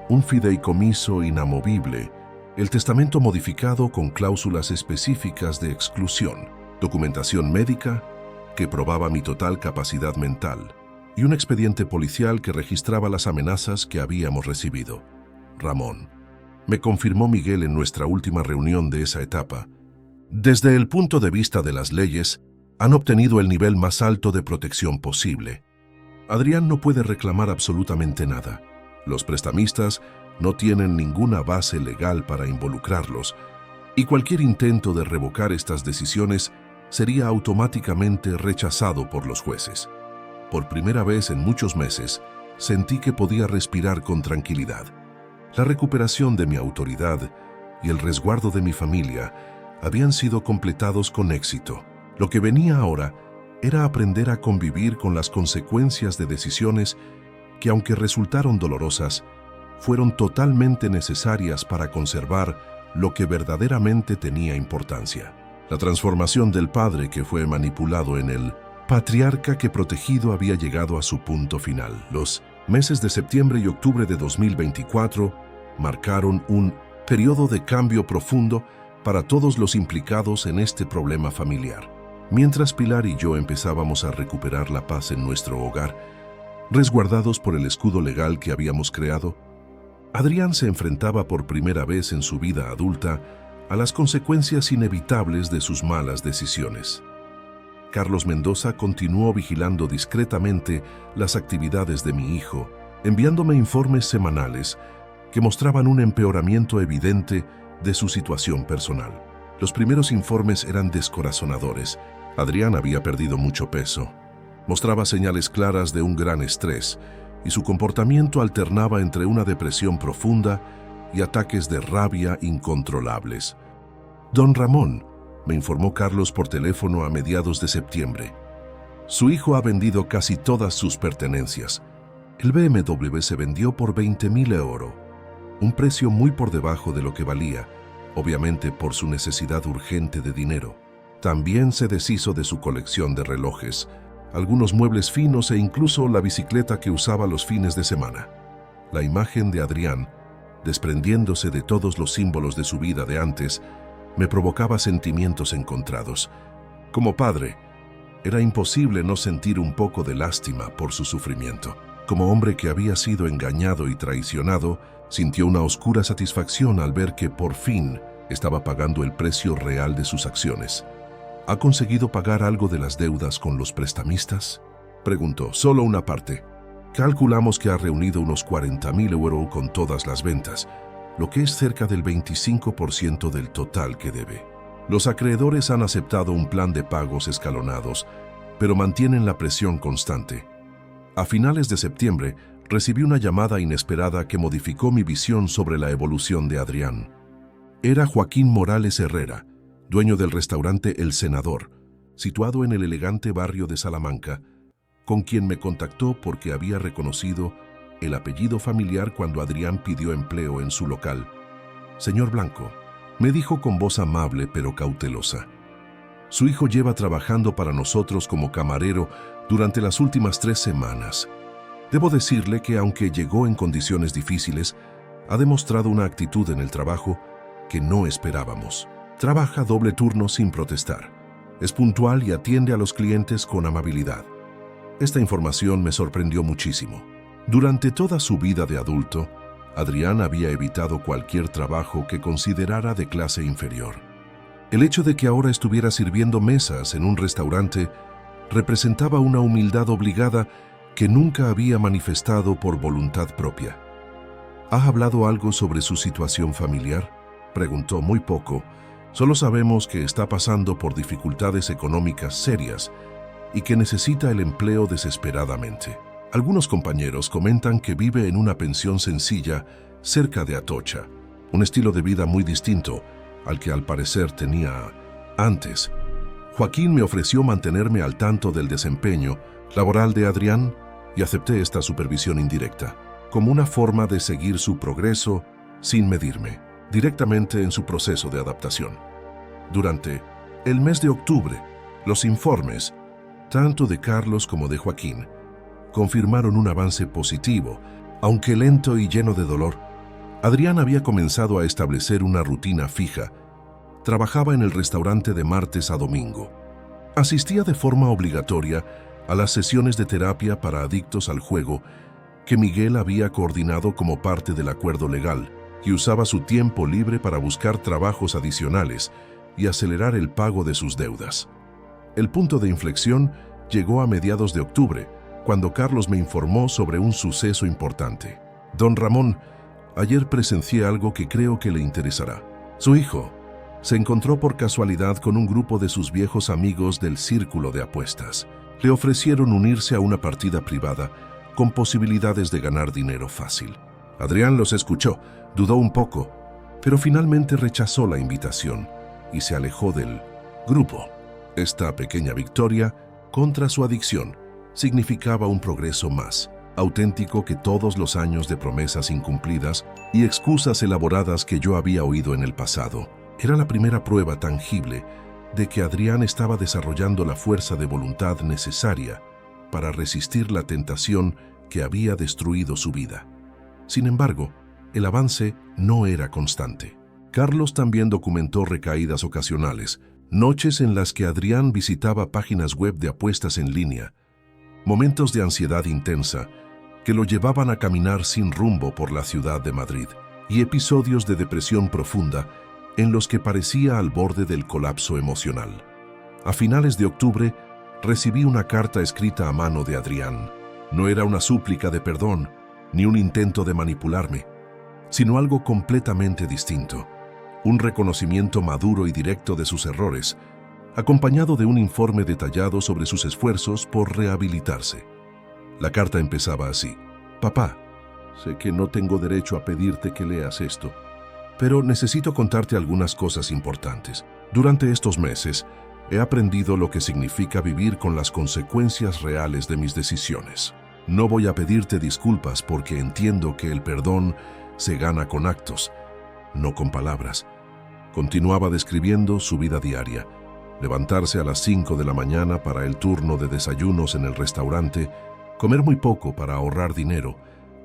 Un fideicomiso inamovible, el testamento modificado con cláusulas específicas de exclusión, documentación médica que probaba mi total capacidad mental, y un expediente policial que registraba las amenazas que habíamos recibido. Ramón, me confirmó Miguel en nuestra última reunión de esa etapa. Desde el punto de vista de las leyes, Han obtenido el nivel más alto de protección posible. Adrián no puede reclamar absolutamente nada. Los prestamistas no tienen ninguna base legal para involucrarlos, y cualquier intento de revocar estas decisiones sería automáticamente rechazado por los jueces. Por primera vez en muchos meses, sentí que podía respirar con tranquilidad. La recuperación de mi autoridad y el resguardo de mi familia habían sido completados con éxito. Lo que venía ahora era aprender a convivir con las consecuencias de decisiones que, aunque resultaron dolorosas, fueron totalmente necesarias para conservar lo que verdaderamente tenía importancia. La transformación del padre que fue manipulado en el patriarca que protegido había llegado a su punto final. Los meses de septiembre y octubre de 2024 marcaron un periodo de cambio profundo para todos los implicados en este problema familiar. Mientras Pilar y yo empezábamos a recuperar la paz en nuestro hogar, resguardados por el escudo legal que habíamos creado, Adrián se enfrentaba por primera vez en su vida adulta a las consecuencias inevitables de sus malas decisiones. Carlos Mendoza continuó vigilando discretamente las actividades de mi hijo, enviándome informes semanales que mostraban un empeoramiento evidente de su situación personal. Los primeros informes eran descorazonadores. Adrián había perdido mucho peso. Mostraba señales claras de un gran estrés, y su comportamiento alternaba entre una depresión profunda y ataques de rabia incontrolables. Don Ramón, me informó Carlos por teléfono a mediados de septiembre. Su hijo ha vendido casi todas sus pertenencias. El BMW se vendió por 20.000 euros, un precio muy por debajo de lo que valía, obviamente por su necesidad urgente de dinero. También se deshizo de su colección de relojes, algunos muebles finos e incluso la bicicleta que usaba los fines de semana. La imagen de Adrián, desprendiéndose de todos los símbolos de su vida de antes, me provocaba sentimientos encontrados. Como padre, era imposible no sentir un poco de lástima por su sufrimiento. Como hombre que había sido engañado y traicionado, sintió una oscura satisfacción al ver que por fin estaba pagando el precio real de sus acciones. ¿Ha conseguido pagar algo de las deudas con los prestamistas?, preguntó. Solo una parte. Calculamos que ha reunido unos 40.000 euros con todas las ventas, lo que es cerca del 25% del total que debe. Los acreedores han aceptado un plan de pagos escalonados, pero mantienen la presión constante. A finales de septiembre, recibí una llamada inesperada que modificó mi visión sobre la evolución de Adrián. Era Joaquín Morales Herrera, dueño del restaurante El Senador, situado en el elegante barrio de Salamanca, con quien me contactó porque había reconocido el apellido familiar cuando Adrián pidió empleo en su local. Señor Blanco, me dijo con voz amable pero cautelosa. Su hijo lleva trabajando para nosotros como camarero durante las últimas 3 semanas. Debo decirle que aunque llegó en condiciones difíciles, ha demostrado una actitud en el trabajo que no esperábamos. Trabaja doble turno sin protestar. Es puntual y atiende a los clientes con amabilidad. Esta información me sorprendió muchísimo. Durante toda su vida de adulto, Adrián había evitado cualquier trabajo que considerara de clase inferior. El hecho de que ahora estuviera sirviendo mesas en un restaurante representaba una humildad obligada que nunca había manifestado por voluntad propia. ¿Ha hablado algo sobre su situación familiar?, preguntó. Muy poco. Solo sabemos que está pasando por dificultades económicas serias y que necesita el empleo desesperadamente. Algunos compañeros comentan que vive en una pensión sencilla cerca de Atocha, un estilo de vida muy distinto al que al parecer tenía antes. Joaquín me ofreció mantenerme al tanto del desempeño laboral de Adrián y acepté esta supervisión indirecta, como una forma de seguir su progreso sin medirme directamente en su proceso de adaptación. Durante el mes de octubre, los informes, tanto de Carlos como de Joaquín, confirmaron un avance positivo, aunque lento y lleno de dolor. Adrián había comenzado a establecer una rutina fija. Trabajaba en el restaurante de martes a domingo. Asistía de forma obligatoria a las sesiones de terapia para adictos al juego que Miguel había coordinado como parte del acuerdo legal, y usaba su tiempo libre para buscar trabajos adicionales y acelerar el pago de sus deudas. El punto de inflexión llegó a mediados de octubre, cuando Carlos me informó sobre un suceso importante. Don Ramón, ayer presencié algo que creo que le interesará. Su hijo se encontró por casualidad con un grupo de sus viejos amigos del círculo de apuestas. Le ofrecieron unirse a una partida privada con posibilidades de ganar dinero fácil. Adrián los escuchó, dudó un poco, pero finalmente rechazó la invitación y se alejó del grupo. Esta pequeña victoria contra su adicción significaba un progreso más auténtico que todos los años de promesas incumplidas y excusas elaboradas que yo había oído en el pasado. Era la primera prueba tangible de que Adrián estaba desarrollando la fuerza de voluntad necesaria para resistir la tentación que había destruido su vida. Sin embargo, el avance no era constante. Carlos también documentó recaídas ocasionales, noches en las que Adrián visitaba páginas web de apuestas en línea, momentos de ansiedad intensa que lo llevaban a caminar sin rumbo por la ciudad de Madrid, y episodios de depresión profunda en los que parecía al borde del colapso emocional. A finales de octubre, recibí una carta escrita a mano de Adrián. No era una súplica de perdón, ni un intento de manipularme, sino algo completamente distinto. Un reconocimiento maduro y directo de sus errores, acompañado de un informe detallado sobre sus esfuerzos por rehabilitarse. La carta empezaba así: Papá, sé que no tengo derecho a pedirte que leas esto, pero necesito contarte algunas cosas importantes. Durante estos meses, he aprendido lo que significa vivir con las consecuencias reales de mis decisiones. No voy a pedirte disculpas porque entiendo que el perdón se gana con actos, no con palabras. Continuaba describiendo su vida diaria: levantarse a las 5 de la mañana para el turno de desayunos en el restaurante, comer muy poco para ahorrar dinero,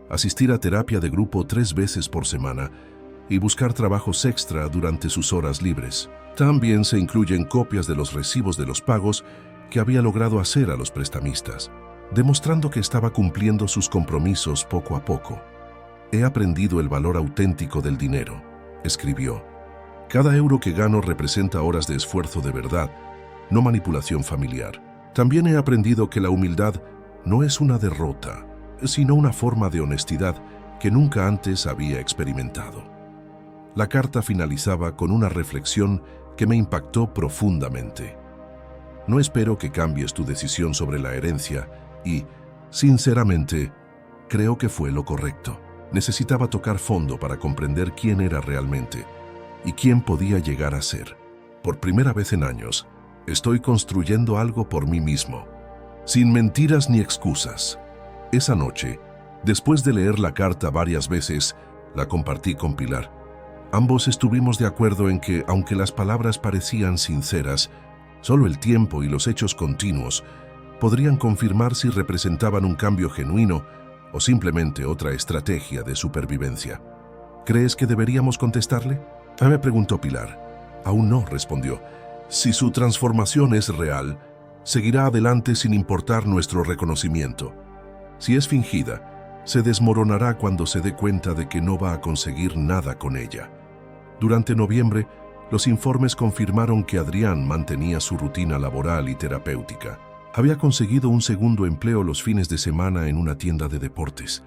asistir a terapia de grupo 3 veces por semana y buscar trabajos extra durante sus horas libres. También se incluyen copias de los recibos de los pagos que había logrado hacer a los prestamistas, demostrando que estaba cumpliendo sus compromisos poco a poco. He aprendido el valor auténtico del dinero, escribió. Cada euro que gano representa horas de esfuerzo de verdad, no manipulación familiar. También he aprendido que la humildad no es una derrota, sino una forma de honestidad que nunca antes había experimentado. La carta finalizaba con una reflexión que me impactó profundamente. No espero que cambies tu decisión sobre la herencia y, sinceramente, creo que fue lo correcto. Necesitaba tocar fondo para comprender quién era realmente y quién podía llegar a ser. Por primera vez en años, estoy construyendo algo por mí mismo, sin mentiras ni excusas. Esa noche, después de leer la carta varias veces, la compartí con Pilar. Ambos estuvimos de acuerdo en que, aunque las palabras parecían sinceras, solo el tiempo y los hechos continuos podrían confirmar si representaban un cambio genuino o simplemente otra estrategia de supervivencia. ¿Crees que deberíamos contestarle?, me preguntó Pilar. Aún no, respondió. Si su transformación es real, seguirá adelante sin importar nuestro reconocimiento. Si es fingida, se desmoronará cuando se dé cuenta de que no va a conseguir nada con ella. Durante noviembre, los informes confirmaron que Adrián mantenía su rutina laboral y terapéutica. Había conseguido un segundo empleo los fines de semana en una tienda de deportes,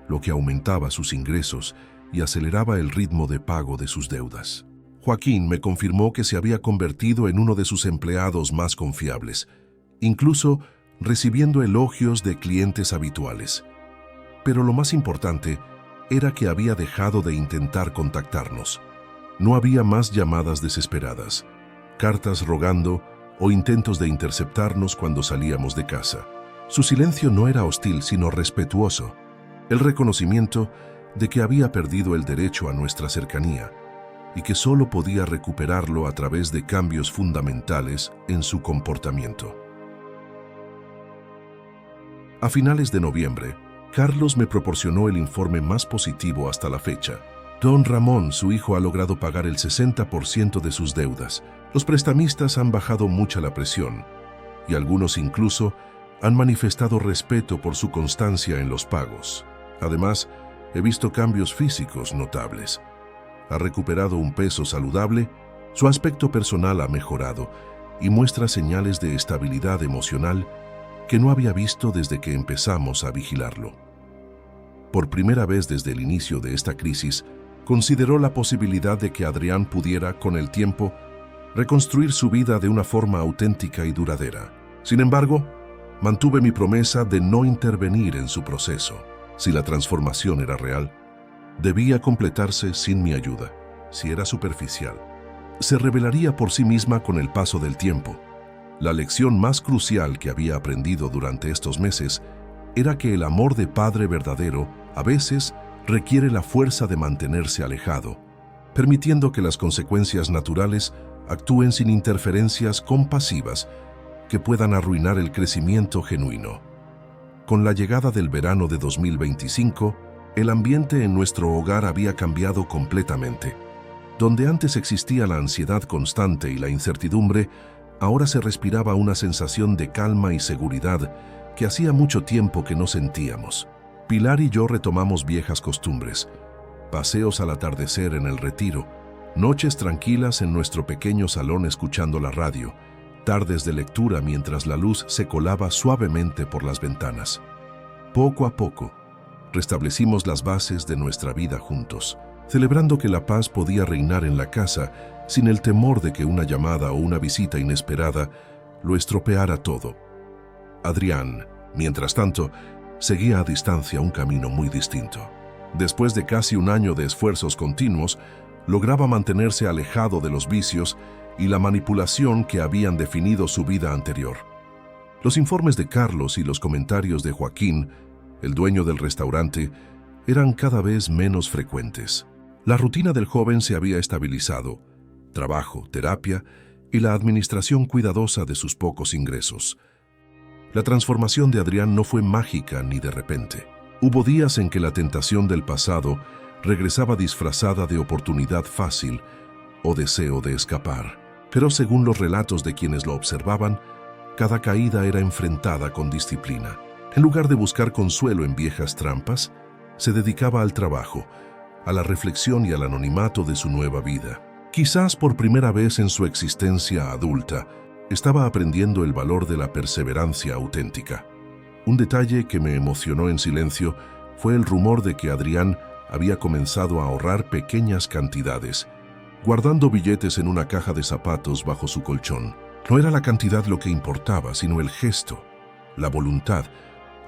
lo que aumentaba sus ingresos y aceleraba el ritmo de pago de sus deudas. Joaquín me confirmó que se había convertido en uno de sus empleados más confiables, incluso recibiendo elogios de clientes habituales. Pero lo más importante era que había dejado de intentar contactarnos. No había más llamadas desesperadas, cartas rogando o intentos de interceptarnos cuando salíamos de casa. Su silencio no era hostil, sino respetuoso, el reconocimiento de que había perdido el derecho a nuestra cercanía y que solo podía recuperarlo a través de cambios fundamentales en su comportamiento. A finales de noviembre, Carlos me proporcionó el informe más positivo hasta la fecha. Don Ramón, su hijo, ha logrado pagar el 60% de sus deudas. Los prestamistas han bajado mucha la presión y algunos incluso han manifestado respeto por su constancia en los pagos. Además, he visto cambios físicos notables. Ha recuperado un peso saludable, su aspecto personal ha mejorado y muestra señales de estabilidad emocional que no había visto desde que empezamos a vigilarlo. Por primera vez desde el inicio de esta crisis, consideró la posibilidad de que Adrián pudiera, con el tiempo, reconstruir su vida de una forma auténtica y duradera. Sin embargo, mantuve mi promesa de no intervenir en su proceso. Si la transformación era real, debía completarse sin mi ayuda. Si era superficial, se revelaría por sí misma con el paso del tiempo. La lección más crucial que había aprendido durante estos meses era que el amor de padre verdadero a veces requiere la fuerza de mantenerse alejado, permitiendo que las consecuencias naturales actúen sin interferencias compasivas que puedan arruinar el crecimiento genuino. Con la llegada del verano de 2025, el ambiente en nuestro hogar había cambiado completamente. Donde antes existía la ansiedad constante y la incertidumbre, ahora se respiraba una sensación de calma y seguridad que hacía mucho tiempo que no sentíamos. Pilar y yo retomamos viejas costumbres: paseos al atardecer en el retiro, noches tranquilas en nuestro pequeño salón escuchando la radio, tardes de lectura mientras la luz se colaba suavemente por las ventanas. Poco a poco, restablecimos las bases de nuestra vida juntos, celebrando que la paz podía reinar en la casa sin el temor de que una llamada o una visita inesperada lo estropeara todo. Adrián, mientras tanto, seguía a distancia un camino muy distinto. Después de casi un año de esfuerzos continuos, lograba mantenerse alejado de los vicios y la manipulación que habían definido su vida anterior. Los informes de Carlos y los comentarios de Joaquín, el dueño del restaurante, eran cada vez menos frecuentes. La rutina del joven se había estabilizado: trabajo, terapia y la administración cuidadosa de sus pocos ingresos. La transformación de Adrián no fue mágica ni de repente. Hubo días en que la tentación del pasado regresaba disfrazada de oportunidad fácil o deseo de escapar. Pero según los relatos de quienes lo observaban, cada caída era enfrentada con disciplina. En lugar de buscar consuelo en viejas trampas, se dedicaba al trabajo, a la reflexión y al anonimato de su nueva vida. Quizás por primera vez en su existencia adulta, estaba aprendiendo el valor de la perseverancia auténtica. Un detalle que me emocionó en silencio fue el rumor de que Adrián había comenzado a ahorrar pequeñas cantidades, guardando billetes en una caja de zapatos bajo su colchón. No era la cantidad lo que importaba, sino el gesto, la voluntad,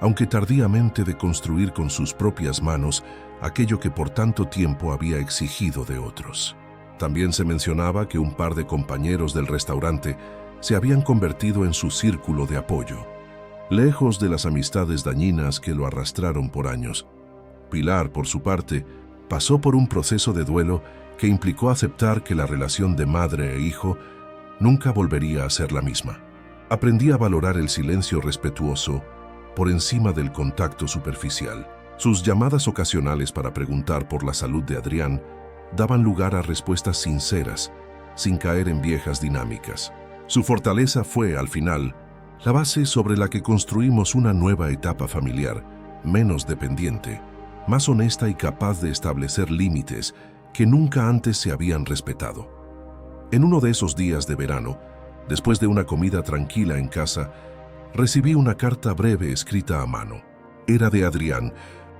aunque tardíamente, de construir con sus propias manos aquello que por tanto tiempo había exigido de otros. También se mencionaba que un par de compañeros del restaurante se habían convertido en su círculo de apoyo, lejos de las amistades dañinas que lo arrastraron por años. Pilar, por su parte, pasó por un proceso de duelo que implicó aceptar que la relación de madre e hijo nunca volvería a ser la misma. Aprendí a valorar el silencio respetuoso por encima del contacto superficial. Sus llamadas ocasionales para preguntar por la salud de Adrián daban lugar a respuestas sinceras, sin caer en viejas dinámicas. Su fortaleza fue, al final, la base sobre la que construimos una nueva etapa familiar, menos dependiente, más honesta y capaz de establecer límites que nunca antes se habían respetado. En uno de esos días de verano, después de una comida tranquila en casa, recibí una carta breve escrita a mano. Era de Adrián.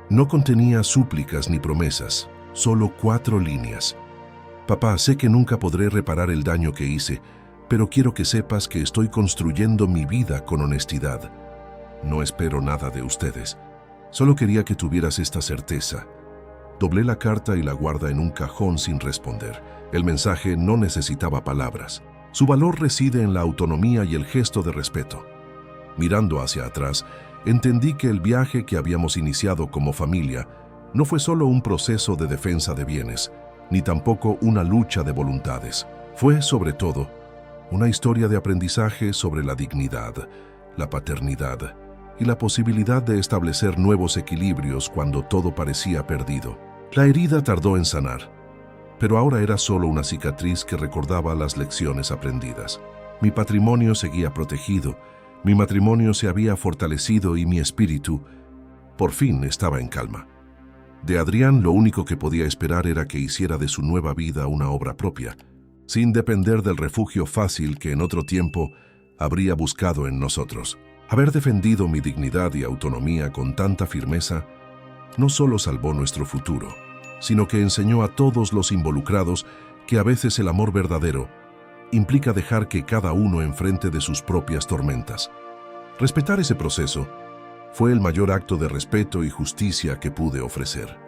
No contenía súplicas ni promesas, solo 4 líneas. Papá, sé que nunca podré reparar el daño que hice, pero quiero que sepas que estoy construyendo mi vida con honestidad. No espero nada de ustedes. Solo quería que tuvieras esta certeza. Doblé la carta y la guardé en un cajón sin responder. El mensaje no necesitaba palabras. Su valor reside en la autonomía y el gesto de respeto. Mirando hacia atrás, entendí que el viaje que habíamos iniciado como familia no fue solo un proceso de defensa de bienes, ni tampoco una lucha de voluntades. Fue, sobre todo, una historia de aprendizaje sobre la dignidad, la paternidad y la posibilidad de establecer nuevos equilibrios cuando todo parecía perdido. La herida tardó en sanar, pero ahora era solo una cicatriz que recordaba las lecciones aprendidas. Mi patrimonio seguía protegido, mi matrimonio se había fortalecido y mi espíritu, por fin, estaba en calma. De Adrián lo único que podía esperar era que hiciera de su nueva vida una obra propia, sin depender del refugio fácil que en otro tiempo habría buscado en nosotros. Haber defendido mi dignidad y autonomía con tanta firmeza no solo salvó nuestro futuro, sino que enseñó a todos los involucrados que a veces el amor verdadero implica dejar que cada uno enfrente de sus propias tormentas. Respetar ese proceso fue el mayor acto de respeto y justicia que pude ofrecer.